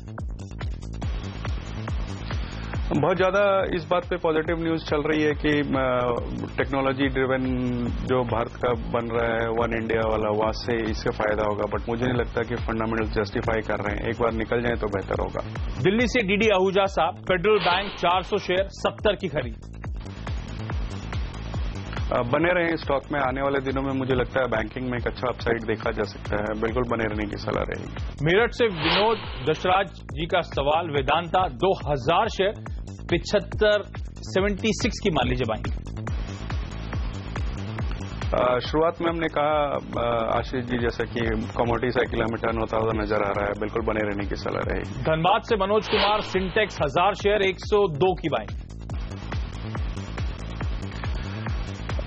बहुत ज्यादा इस बात पे पॉजिटिव न्यूज चल रही है कि टेक्नोलॉजी ड्रिवन जो भारत का बन रहा है, वन इंडिया वाला, वहां से इससे फायदा होगा, बट मुझे नहीं लगता कि फंडामेंटल जस्टिफाई कर रहे हैं। एक बार निकल जाए तो बेहतर होगा। दिल्ली से डीडी आहूजा साहब, फेडरल बैंक 400 शेयर 70 की खरीद। बने रहे स्टॉक में, आने वाले दिनों में मुझे लगता है बैंकिंग में एक अच्छा अपसाइड देखा जा सकता है, बिल्कुल बने रहने की सलाह रहेगी। मेरठ से विनोद दशराज जी का सवाल, वेदांता 2000 शेयर 76 की मान लीजिए बाइंग। शुरुआत में हमने कहा आशीष जी जैसा कि कमोडिटी साइकिल हमें टर्न होता हुआ नजर आ रहा है, बिल्कुल बने रहने की सलाह रहेगी। धनबाद से मनोज कुमार, सिंटेक्स 1000 शेयर 102 की बाइंग।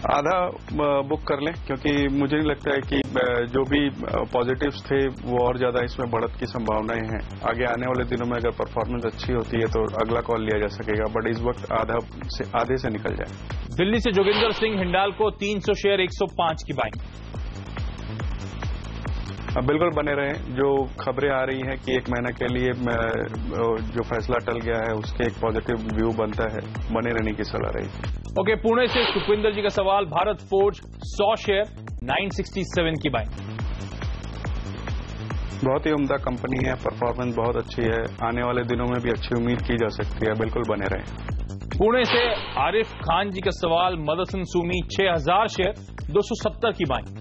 आधा बुक कर लें, क्योंकि मुझे नहीं लगता है कि जो भी पॉजिटिव्स थे वो और ज्यादा इसमें बढ़त की संभावनाएं हैं। आगे आने वाले दिनों में अगर परफॉर्मेंस अच्छी होती है तो अगला कॉल लिया जा सकेगा, बट इस वक्त आधे से निकल जाए। दिल्ली से जोगिंदर सिंह हिंडाल को 300 शेयर 105 की बाइंग। बिल्कुल बने रहें। जो खबरें आ रही हैं कि एक महीना के लिए जो फैसला टल गया है उसके एक पॉजिटिव व्यू बनता है, बने रहने की सलाह रहेगी। ओके, पुणे से सुखविंदर जी का सवाल, भारत फोर्ज 100 शेयर 967 की बाइंग। बहुत ही उम्दा कंपनी है, परफॉर्मेंस बहुत अच्छी है, आने वाले दिनों में भी अच्छी उम्मीद की जा सकती है, बिल्कुल बने रहें। पुणे से आरिफ खान जी का सवाल, मदरसन सुमी 6000 शेयर 270 की बाइंग।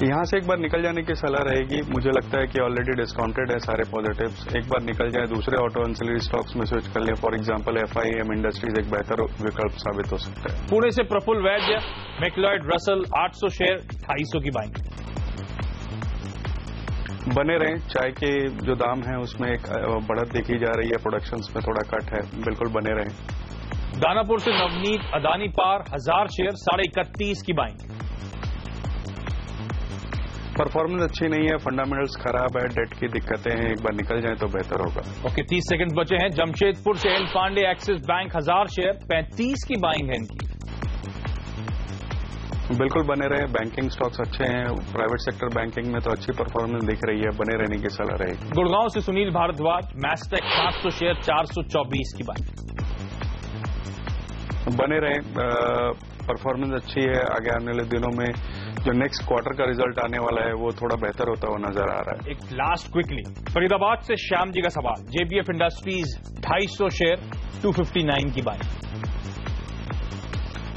यहां से एक बार निकल जाने की सलाह रहेगी। मुझे लगता है कि ऑलरेडी डिस्काउंटेड है सारे पॉजिटिव्स, एक बार निकल जाए, दूसरे ऑटो एंसिलरी स्टॉक्स में स्विच कर लें। फॉर एग्जांपल FIM इंडस्ट्रीज एक बेहतर विकल्प साबित हो सकता है। पुणे से प्रफुल्ल वैद्य, मैक्लॉयड रसल 800 शेयर 250 की बाइंग। बने रहें। चाय के जो दाम है उसमें एक बढ़त देखी जा रही है, प्रोडक्शन में थोड़ा कट है, बिल्कुल बने रहें। दानापुर से नवनीत, अदानी पार 1000 शेयर 31.5 की बाइंग। परफॉर्मेंस अच्छी नहीं है, फंडामेंटल्स खराब है, डेट की दिक्कतें हैं, एक बार निकल जाए तो बेहतर होगा। ओके, 30 सेकंड बचे हैं। जमशेदपुर से L Pandey, Axis bank 1000 share 35 की बाइंग है इनकी। बिल्कुल बने रहे। बैंकिंग स्टॉक्स अच्छे हैं, प्राइवेट सेक्टर बैंकिंग में तो अच्छी परफॉर्मेंस दिख रही है, बने रहने की सलाह रहेगी। गुड़गांव से सुनील भारद्वाज, मैस्टेक 700 शेयर 424 की बाइंग। बने रहे। परफॉर्मेंस अच्छी है, आगे आने वाले दिनों में जो नेक्स्ट क्वार्टर का रिजल्ट आने वाला है वो थोड़ा बेहतर होता हुआ नजर आ रहा है। एक लास्ट क्विकली, फरीदाबाद से श्याम जी का सवाल, JBF इंडस्ट्रीज 250 शेयर 259 की बाइंग।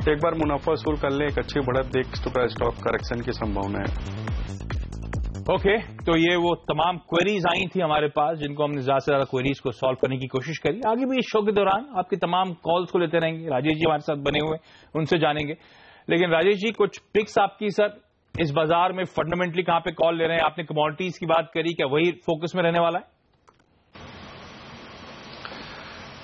एक बार मुनाफा वसूल कर ले, एक अच्छी बढ़त देख चुका है स्टॉक, करेक्शन की संभावना है। ओके, तो ये वो तमाम क्वेरीज आई थी हमारे पास जिनको हमने ज्यादा से ज्यादा क्वेरीज को सॉल्व करने की कोशिश करी। आगे भी इस शो के दौरान आपकी तमाम कॉल्स को लेते रहेंगे। राजेश जी हमारे साथ बने हुए, उनसे जानेंगे। लेकिन राजेश जी, कुछ पिक्स आपकी सर इस बाजार में फंडामेंटली कहां पे कॉल ले रहे हैं? आपने कमोडिटीज की बात करी, क्या वही फोकस में रहने वाला है?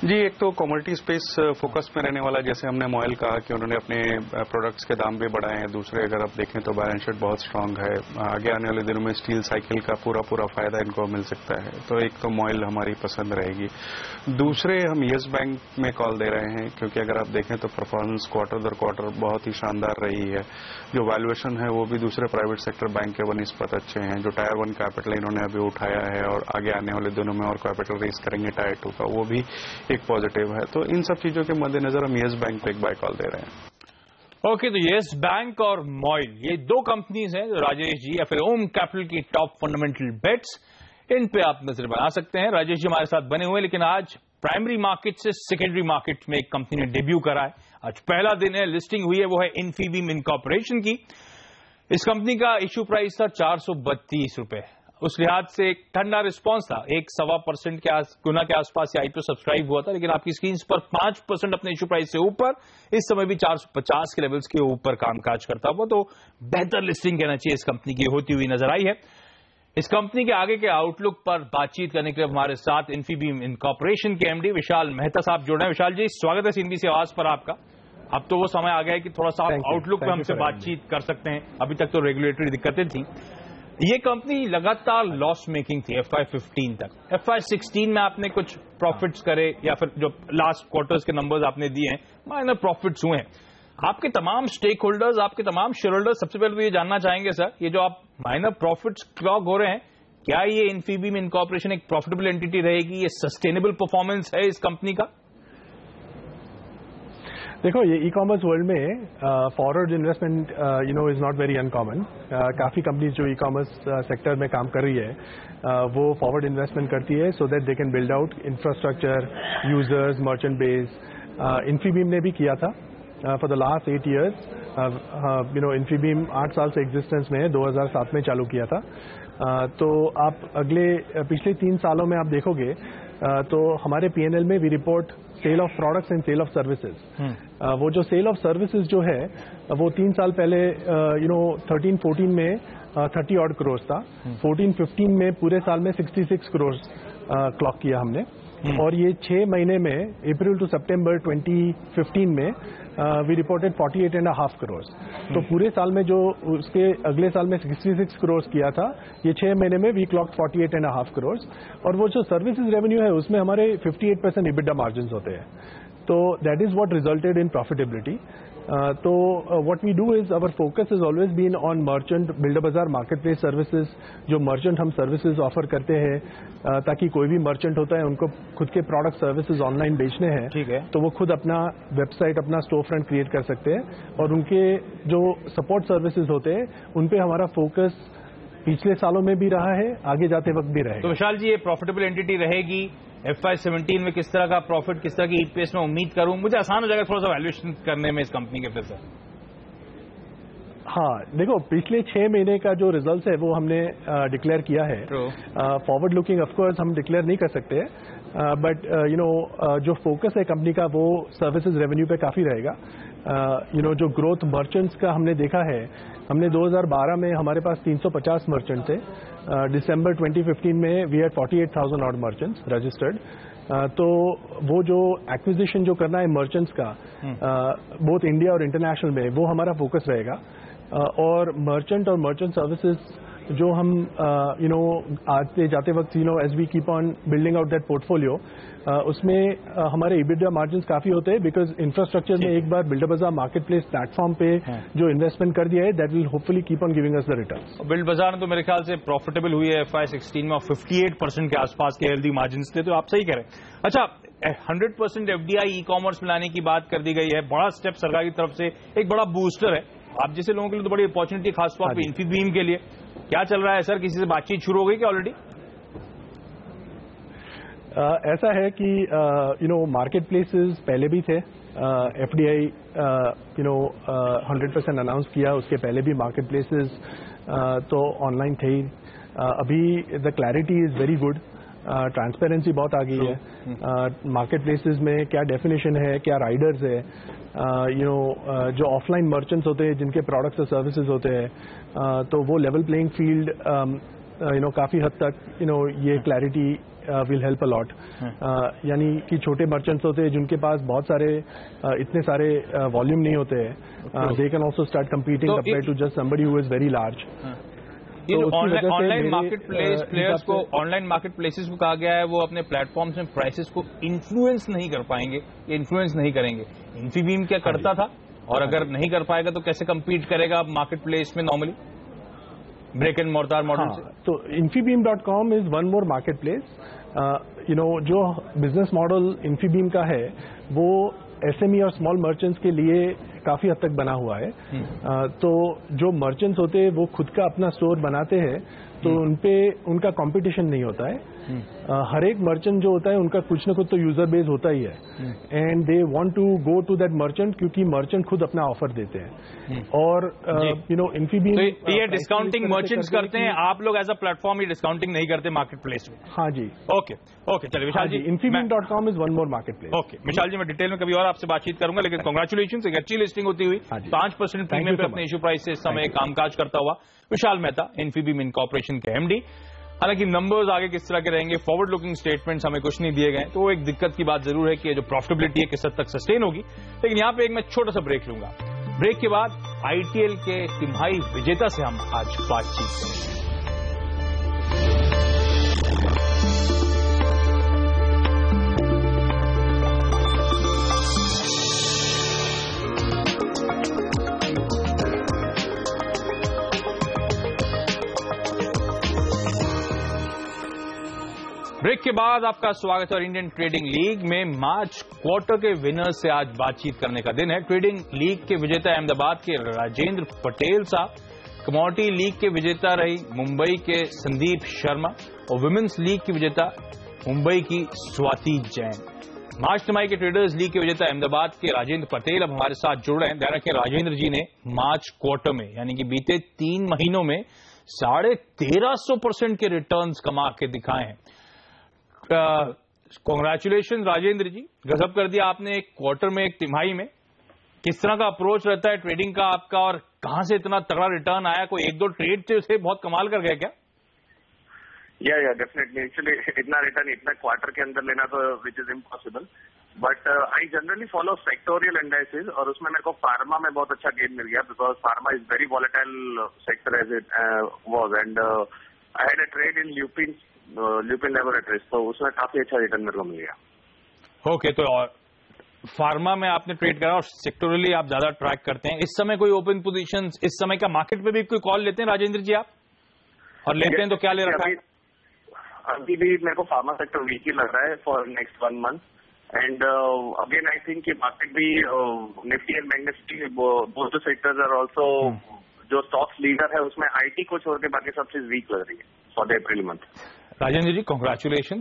जी, एक तो कमोडिटी स्पेस फोकस में रहने वाला, जैसे हमने मॉयल कहा कि उन्होंने अपने प्रोडक्ट्स के दाम भी बढ़ाए हैं। दूसरे अगर आप देखें तो बैलेंस शीट बहुत स्ट्रांग है। आगे आने वाले दिनों में स्टील साइकिल का पूरा फायदा इनको मिल सकता है, तो एक तो मॉयल हमारी पसंद रहेगी। दूसरे हम येस बैंक में कॉल दे रहे हैं, क्योंकि अगर आप देखें तो परफॉर्मेंस क्वार्टर दर क्वार्टर बहुत ही शानदार रही है। जो वैल्यूएशन है वो भी दूसरे प्राइवेट सेक्टर बैंक के बनिस्पत अच्छे हैं। जो टायर 1 कैपिटल इन्होंने अभी उठाया है और आगे आने वाले दिनों में और कैपिटल रेज करेंगे टायर 2 का, वो भी एक पॉजिटिव है। तो इन सब चीजों के मद्देनजर हम येस बैंक पे एक बाय कॉल दे रहे हैं। ओके, तो येस बैंक और मॉयल, ये दो कंपनीज हैं जो राजेश जी या फिर ओम कैपिटल की टॉप फंडामेंटल बेट्स, इन पे आप नजर बना सकते हैं। राजेश जी हमारे साथ बने हुए, लेकिन आज प्राइमरी मार्केट से सेकेंडरी मार्केट में एक कंपनी ने डेब्यू करा है। आज पहला दिन है, लिस्टिंग हुई है, वो है इन्फीबीम इनकॉर्पोरेशन की। इस कंपनी का इश्यू प्राइस था 432 रुपए। उस लिहाज से एक ठंडा रिस्पांस था, 1-1.25% के गुना के आसपास ये आईपीओ सब्सक्राइब हुआ था। लेकिन आपकी स्क्रीन पर 5% अपने इश्यू प्राइस से ऊपर, इस समय भी 450 के लेवल्स के ऊपर कामकाज करता हुआ, तो बेहतर लिस्टिंग कहना चाहिए इस कंपनी की होती हुई नजर आई है। इस कंपनी के आगे के आउटलुक पर बातचीत करने के लिए हमारे साथ इन्फीबीम इनकॉर्पोरेशन के एमडी विशाल मेहता साहब जुड़े हैं। विशाल जी, स्वागत है सीएनबीसी आवाज पर आपका। अब तो वो समय आ गया है कि थोड़ा सा आउटलुक पर हमसे बातचीत कर सकते हैं। अभी तक तो रेगुलेटरी दिक्कतें थी। ये कंपनी लगातार लॉस मेकिंग थी FY15 तक। FY16 में आपने कुछ प्रॉफिट्स करे, या फिर जो लास्ट क्वार्टर्स के नंबर्स आपने दिए हैं, माइनर प्रॉफिट्स हुए हैं। आपके तमाम स्टेक होल्डर्स, आपके तमाम शेयर होल्डर्स सबसे पहले तो ये जानना चाहेंगे सर, ये जो आप माइनर प्रॉफिट्स क्लॉक हो रहे हैं, क्या ये इन्फीबीम इनकॉर्पोरेशन एक प्रॉफिटेबल एंटिटी रहेगी? ये सस्टेनेबल परफॉर्मेंस है इस कंपनी का? देखो, ये ई कॉमर्स वर्ल्ड में forward investment is not very uncommon. काफ़ी कंपनीज जो ई कॉमर्स सेक्टर में काम कर रही है वो फॉरवर्ड इन्वेस्टमेंट करती है so that they can build out infrastructure, users, merchant base. Infibeam ने भी किया था for the last 8 years। Infibeam 8 साल से एग्जिस्टेंस में है, 2007 में चालू किया था। तो आप पिछले 3 सालों में आप देखोगे तो हमारे P&L में we report sale of products and sale of services. वो जो सेल ऑफ सर्विसेज जो है वो 3 साल पहले 13-14 में 30 odd crores था। 14-15 में पूरे साल में 66 crores क्लॉक किया हमने। और ये 6 महीने में अप्रैल टू सितंबर 2015 में वी रिपोर्टेड 48.5 crores। तो पूरे साल में जो उसके अगले साल में 66 crores किया था, ये 6 महीने में वी क्लॉक 48.5 crores। और वो जो सर्विसेज रेवेन्यू है उसमें हमारे 58% EBITDA मार्जिन होते हैं। तो that is what resulted in profitability. तो what we do is our focus is always been on merchant, builder bazaar, market place services. जो मर्चेंट हम सर्विसेज ऑफर करते हैं ताकि कोई भी मर्चेंट होता है उनको खुद के प्रोडक्ट सर्विसेज ऑनलाइन बेचने हैं, ठीक है, तो वो खुद अपना वेबसाइट, अपना स्टोर फ्रंट क्रिएट कर सकते हैं। और उनके जो सपोर्ट सर्विसेज होते हैं उन पे हमारा फोकस पिछले सालों में भी रहा है, आगे जाते वक्त भी रहेगा। तो विशाल जी, ये प्रॉफिटेबल एंटिटी रहेगी। FY17 में किस तरह का प्रॉफिट, किस तरह की EPS में उम्मीद करूं? मुझे आसान हो जाएगा थोड़ा सा वैल्यूएशन करने में इस कंपनी के फिर से। हाँ, देखो, पिछले 6 महीने का जो रिजल्ट है वो हमने डिक्लेयर किया है। फॉरवर्ड लुकिंग ऑफ कोर्स हम डिक्लेयर नहीं कर सकते, बट जो फोकस है कंपनी का वो सर्विसेज रेवेन्यू पे काफी रहेगा। जो ग्रोथ मर्चेंट्स का हमने देखा है, हमने 2012 में हमारे पास 350 मर्चेंट थे। दिसंबर 2015 में we had 48,000 odd merchants registered. तो वो जो एक्विजिशन जो करना है मर्चेंट्स का बोथ इंडिया और इंटरनेशनल में, वो हमारा फोकस रहेगा। और मर्चेंट और मर्चेंट सर्विसेज जो हम आते जाते वक्त as we keep on building out that portfolio, उसमें हमारे EBITDA मार्जिन्स काफी होते हैं बिकॉज इंफ्रास्ट्रक्चर में एक बार builder bazaar market place platform पे जो इन्वेस्टमेंट कर दिया है that will hopefully keep on giving us the returns. Build बाजार तो मेरे ख्याल से प्रॉफिटेबल हुई है FY16 में, 58% के आसपास के हेल्दी मार्जिन्स थे, तो आप सही करें। अच्छा, 100% FDI ई कॉमर्स में लाने की बात कर दी गई है, बड़ा स्टेप सरकार की तरफ से, एक बड़ा बूस्टर है आप जैसे लोगों के लिए, तो बड़ी अपॉर्चुनिटी खासतौर पर इन्फीबीम के लिए। क्या चल रहा है सर, किसी से बातचीत शुरू हो गई क्या ऑलरेडी? ऐसा है कि मार्केट प्लेसेस पहले भी थे। FDI 100% अनाउंस किया, उसके पहले भी मार्केट प्लेसेस तो ऑनलाइन थे ही। अभी the clarity is very good, transparency बहुत आ गई है मार्केट प्लेसेस में, क्या डेफिनेशन है, क्या राइडर्स है, जो ऑफलाइन मर्चेंट्स होते हैं जिनके प्रोडक्ट्स और सर्विसेज होते हैं, तो वो लेवल प्लेइंग फील्ड काफी हद तक ये clarity will help a lot. यानी कि छोटे मर्चेंट्स होते हैं जिनके पास बहुत सारे इतने सारे वॉल्यूम नहीं होते हैं, they can also start competing compare to just somebody who is very large. Online market players को, ऑनलाइन मार्केट प्लेसेस को कहा गया है वो अपने प्लेटफॉर्म्स में प्राइसेस को इन्फ्लुएंस नहीं कर पाएंगे, इन्फ्लुएंस नहीं करेंगे। इन्फीबीम क्या करता था, और अगर नहीं कर पाएगा तो कैसे कम्पीट करेगा मार्केट प्लेस में normally brick and mortar model से? तो Infibeam.com is one more market place. जो बिजनेस मॉडल Infibeam का है वो SME और स्मॉल मर्चेंट्स के लिए काफी हद तक बना हुआ है। तो जो मर्चेंट्स होते हैं वो खुद का अपना स्टोर बनाते हैं, तो उनपे उनका कंपटीशन नहीं होता है। हर एक मर्चेंट जो होता है उनका कुछ ना कुछ तो यूजर बेस होता ही है, and they want to go to that merchant, क्योंकि मर्चेंट खुद अपना ऑफर देते हैं। और Infibeam ये डिस्काउंटिंग मर्चेंट्स करते हैं, आप लोग एज अ प्लेटफॉर्म ये डिस्काउंटिंग नहीं करते मार्केट प्लेस में? हाँ जी। ओके चलिए विशाल जी, Infibeam.com is one more market place. Okay Vishal जी, मैं डिटेल में कभी और आपसे बातचीत करूंगा, लेकिन कांग्रेचुलेशन, एक अच्छी लिस्टिंग होती हुई 5% प्रीमियम पे अपने इश्यू प्राइस से इस समय कामकाज करता हुआ विशाल मेहता, Infibeam इनकॉर्पोरेशन के MD। हालांकि नंबर्स आगे किस तरह के रहेंगे, फॉरवर्ड लुकिंग स्टेटमेंट्स हमें कुछ नहीं दिए गए, तो एक दिक्कत की बात जरूर है कि जो प्रॉफिटेबिलिटी है किस हद तक सस्टेन होगी। लेकिन यहां पे एक मैं छोटा सा ब्रेक लूंगा, ब्रेक के बाद ITL के तिमाही विजेता से हम आज बातचीत करेंगे। ब्रेक के बाद आपका स्वागत है। और इंडियन ट्रेडिंग लीग में मार्च क्वार्टर के विनर्स से आज बातचीत करने का दिन है। ट्रेडिंग लीग के विजेता अहमदाबाद के राजेंद्र पटेल साहब, कमोडिटी लीग के विजेता रही मुंबई के संदीप शर्मा, और वुमेन्स लीग की विजेता मुंबई की स्वाति जैन। मार्च तिमाही के ट्रेडर्स लीग के विजेता अहमदाबाद के राजेंद्र पटेल अब हमारे साथ जुड़ रहे हैं। ध्यान रखें, राजेंद्र जी ने मार्च क्वार्टर में यानी कि बीते 3 महीनों में 1350% के रिटर्न्स कमा के दिखाए हैं। कॉन्ग्रेचुलेशन राजेंद्र जी, गजब कर दिया आपने एक क्वार्टर में, एक तिमाही में। किस तरह का अप्रोच रहता है ट्रेडिंग का आपका, और कहां से इतना तगड़ा रिटर्न आया? कोई 1-2 ट्रेड थे बहुत कमाल कर गए क्या? या डेफिनेटली, एक्चुअली इतना रिटर्न इतना क्वार्टर के अंदर लेना तो which is impossible, but I generally follow sectoral analysis, और उसमें मेरे को फार्मा में बहुत अच्छा गेन मिल गया, because pharma is very volatile sector as it was, and I had a trade in Lupin laboratories, तो उसमें काफी अच्छा रिटर्न मेरे को मिल गया। ओके, तो फार्मा में आपने ट्रेड करा और सेक्टोरली आप ज्यादा ट्रैक करते हैं। इस समय कोई ओपन पोजीशन, इस समय का मार्केट पे भी कोई कॉल लेते हैं राजेंद्र जी आप, और लेते हैं तो क्या ले रखा है? अभी भी मेरे को फार्मा सेक्टर वीक ही लग रहा है for next 1 month, and again I think कि मार्केट भी Nifty and bank Nifty both sectors are also, जो स्टॉक्स लीडर है उसमें IT को छोड़ के बाकी सब चीज वीक लग रही है for the April month. Rajendra ji congratulation,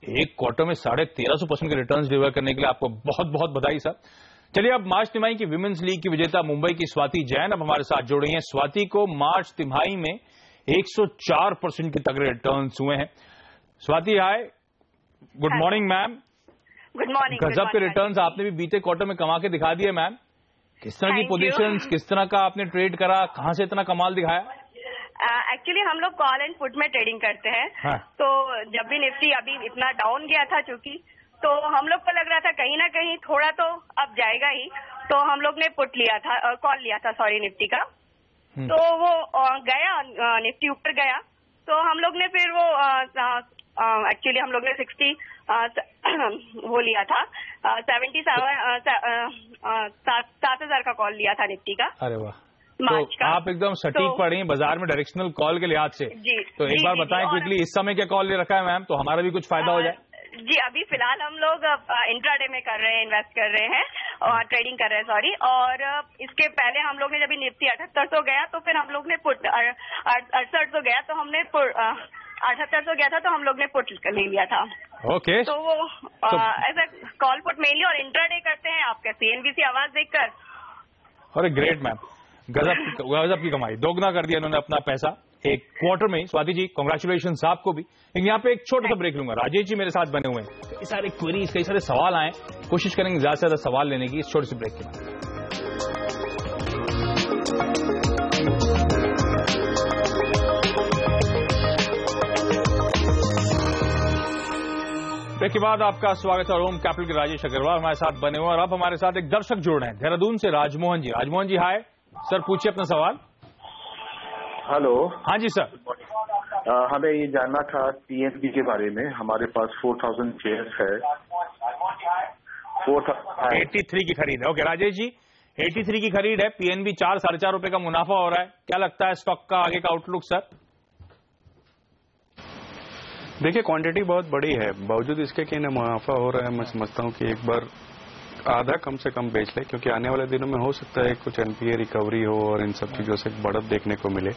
एक क्वार्टर में 1350% के रिटर्न्स डिलीवर करने के लिए आपको बहुत बहुत बधाई सर। चलिए, अब मार्च तिमाही की विमेंस लीग की विजेता मुंबई की स्वाति जैन अब हमारे साथ जुड़ रही हैं। स्वाति को मार्च तिमाही में 104% के तगड़े रिटर्न्स हुए हैं। Swati hi, good morning ma'am. Good morning. गजब के रिटर्न्स आपने भी बीते क्वार्टर में कमा के दिखा दिए मैम। किस तरह की पोजीशंस, किस तरह का आपने ट्रेड करा, कहां से इतना कमाल दिखाया? एक्चुअली हम लोग कॉल एंड पुट में ट्रेडिंग करते हैं। हाँ। तो जब भी निफ्टी अभी इतना डाउन गया था चूंकि, तो हम लोग को लग रहा था कहीं ना कहीं थोड़ा तो अब जाएगा ही, तो हम लोग ने पुट लिया था, कॉल लिया था सॉरी निफ्टी का। तो वो गया, निफ्टी ऊपर गया, तो हम लोग ने फिर वो एक्चुअली हम लोग ने 60 वो लिया था, 7,000 का कॉल लिया था निफ्टी का। अरे वाह, तो आप एकदम सटीक पड़ रही हैं बाजार में डायरेक्शनल कॉल के लिहाज से। तो एक बार बताएं क्विकली इस समय क्या कॉल ले रखा है मैम, तो हमारा भी कुछ फायदा हो जाए। जी, अभी फिलहाल हम लोग इंट्राडे में कर रहे हैं, इन्वेस्ट कर रहे हैं और ट्रेडिंग कर रहे हैं सॉरी। और इसके पहले हम लोग ने जब निफ्टी 7800 गया तो फिर हम लोग ने पुट 6800 गया तो हमने 7800 गया था तो हम लोग ने पुट ले लिया था। ओके, तो वो ऐसा कॉल पुट मेनली और इंट्राडे करते हैं आपके CNBC आवाज देखकर। अरे ग्रेट मैम, गजब की कमाई, दोगुना कर दिया इन्होंने अपना पैसा। एक क्वार्टर में। स्वाति जी कांग्रेचुलेशन आपको भी। लेकिन यहाँ पे एक छोटा सा ब्रेक लूंगा। राजेश जी मेरे साथ बने हुए हैं, कई सारे क्वेरीज, कई सारे सवाल आए, कोशिश करेंगे ज्यादा से ज्यादा सवाल लेने की इस छोटे से ब्रेक के बाद। ब्रेक के बाद आपका स्वागत है। रोम कैपिटल के राजेश अग्रवाल हमारे साथ बने हुए और अब हमारे साथ एक दर्शक जुड़ रहे हैं देहरादून से, राजमोहन जी। राजमोहन जी हाय सर, पूछिए अपना सवाल। हेलो। हाँ जी सर। हमें ये जानना था पीएनबी के बारे में। हमारे पास 4000 शेयर्स है। 83 की खरीद है। ओके राजेश जी, 83 की खरीद है, पीएनबी 4 साढ़े 4 रुपए का मुनाफा हो रहा है। क्या लगता है स्टॉक का आगे का आउटलुक सर? देखिए क्वांटिटी बहुत बड़ी है, बावजूद इसके कि इन्हें मुनाफा हो रहा है। मैं समझता हूं कि एक बार आधा कम से कम बेच ले, क्योंकि आने वाले दिनों में हो सकता है कुछ एनपीए रिकवरी हो और इन सब चीजों से बढ़त देखने को मिले।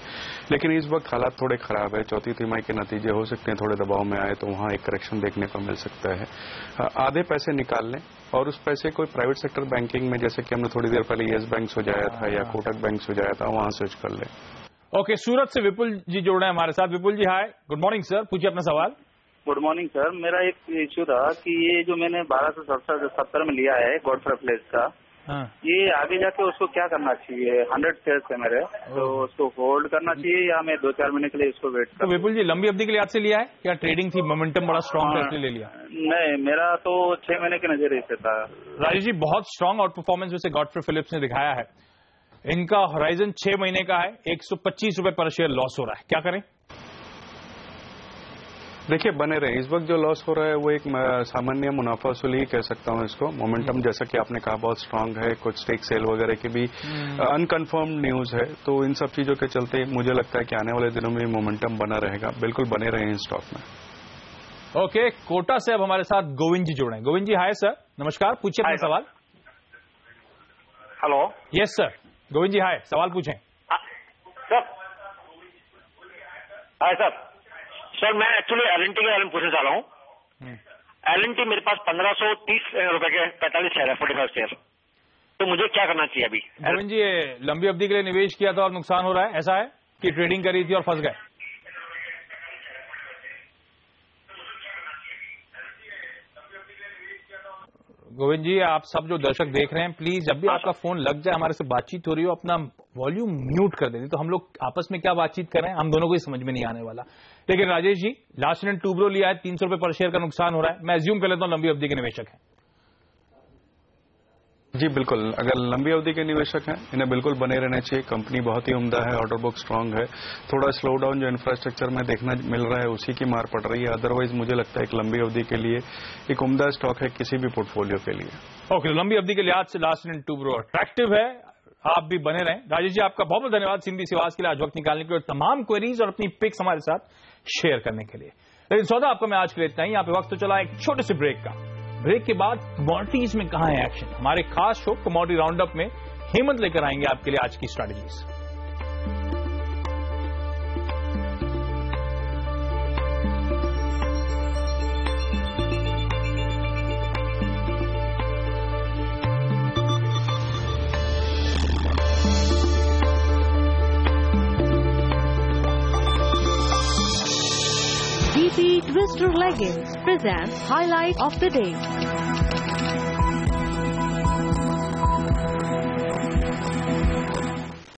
लेकिन इस वक्त हालात थोड़े खराब है, चौथी तिमाही के नतीजे हो सकते हैं थोड़े दबाव में आए, तो वहां एक करेक्शन देखने को मिल सकता है। आधे पैसे निकाल लें और उस पैसे कोई प्राइवेट सेक्टर बैंकिंग में, जैसे कि हमने थोड़ी देर पहले येस बैंक सुझाया था या कोटक बैंक सुझाया था, वहां स्विच कर लें। ओके, सूरत से विपुल जी जुड़ रहे हैं हमारे साथ। विपुल जी हाय, गुड मॉर्निंग सर, पूछिए अपना सवाल। Good morning sir. मेरा एक इश्यू था कि ये जो मैंने 1270 में लिया है गॉडफ्रे प्लेस का, ये आगे जाके उसको क्या करना चाहिए? 100 शेयर्स है मेरे, तो उसको होल्ड करना चाहिए या मैं 2-4 महीने के लिए इसको वेट तो विपुल जी लंबी अवधि के लिए आज से लिया है या ट्रेडिंग थी, मोमेंटम बड़ा स्ट्रॉन्ग था इसलिए ले लिया? नहीं, मेरा तो 6 महीने के नजरिए से था। राजेश जी बहुत स्ट्रॉन्ग आउट परफॉर्मेंस वैसे गॉडफ्रे फिलिप्स ने दिखाया है। इनका होराइजन 6 महीने का है, 125 रुपए पर शेयर लॉस हो रहा है, क्या करें? देखिए बने रहे। इस वक्त जो लॉस हो रहा है वो एक सामान्य मुनाफा वसूली ही कह सकता हूं इसको। मोमेंटम जैसा कि आपने कहा बहुत स्ट्रांग है, कुछ स्टेक सेल वगैरह की भी अनकन्फर्म्ड न्यूज है, तो इन सब चीजों के चलते मुझे लगता है कि आने वाले दिनों में मोमेंटम बना रहेगा। बिल्कुल बने रहे हैं स्टॉक में। ओके, कोटा से अब हमारे साथ गोविंद जी जुड़े हैं। गोविंद जी हाय सर, नमस्कार, पूछिए अपना सवाल। हेलो। यस सर, गोविंद जी हाय, सवाल पूछें। Sir hi sir. सर मैं एक्चुअली एलएनटी के बारे में पूछना चाह रहा हूँ। एलएनटी मेरे पास 1530 रुपए के 45 शेयर है, 45 शेयर, तो मुझे क्या करना चाहिए अभी? गोविंद जी लंबी अवधि के लिए निवेश किया था और नुकसान हो रहा है, ऐसा है कि ट्रेडिंग करी थी और फंस गए? गोविंद जी आप सब जो दर्शक देख रहे हैं, प्लीज जब भी आपका फोन लग जाए, हमारे से बातचीत हो रही हो, अपना वॉल्यूम म्यूट कर देते, तो हम लोग आपस में क्या बातचीत कर रहे हैं हम दोनों को ही समझ में नहीं आने वाला। लेकिन राजेश जी लास्ट ने टूब्रो लिया है, 300 रुपए पर शेयर का नुकसान हो रहा है, मैं एज्यूम कर लेता हूं लंबी अवधि के निवेशक हैं। जी बिल्कुल, अगर लंबी अवधि के निवेशक हैं इन्हें बिल्कुल बने रहने चाहिए। कंपनी बहुत ही उम्दा है, ऑर्डर बुक स्ट्रांग है, थोड़ा स्लो डाउन जो इंफ्रास्ट्रक्चर में देखना मिल रहा है उसी की मार पड़ रही है। अदरवाइज मुझे लगता है एक लंबी अवधि के लिए एक उम्दा स्टॉक है किसी भी पोर्टफोलियो के लिए। ओके, लंबी अवधि के लिहाज से लास्ट एंड टूब्रो अट्रैक्टिव है, आप भी बने रहें। राजेश जी आपका बहुत बहुत धन्यवाद सिंधी सिवास के लिए आज वक्त निकालने के लिए, तमाम क्वेरीज और अपनी पिक्स हमारे साथ शेयर करने के लिए। लेकिन सौदा आपका मैं आज के लिए इतना ही। यहाँ पे वक्त तो चला एक छोटे से ब्रेक का। ब्रेक के बाद कमोडिटीज में कहां है एक्शन, हमारे खास शो कमोडिटी राउंडअप में हेमंत लेकर आएंगे आपके लिए आज की strategies. DP Twister Leggings presents Highlight of the Day.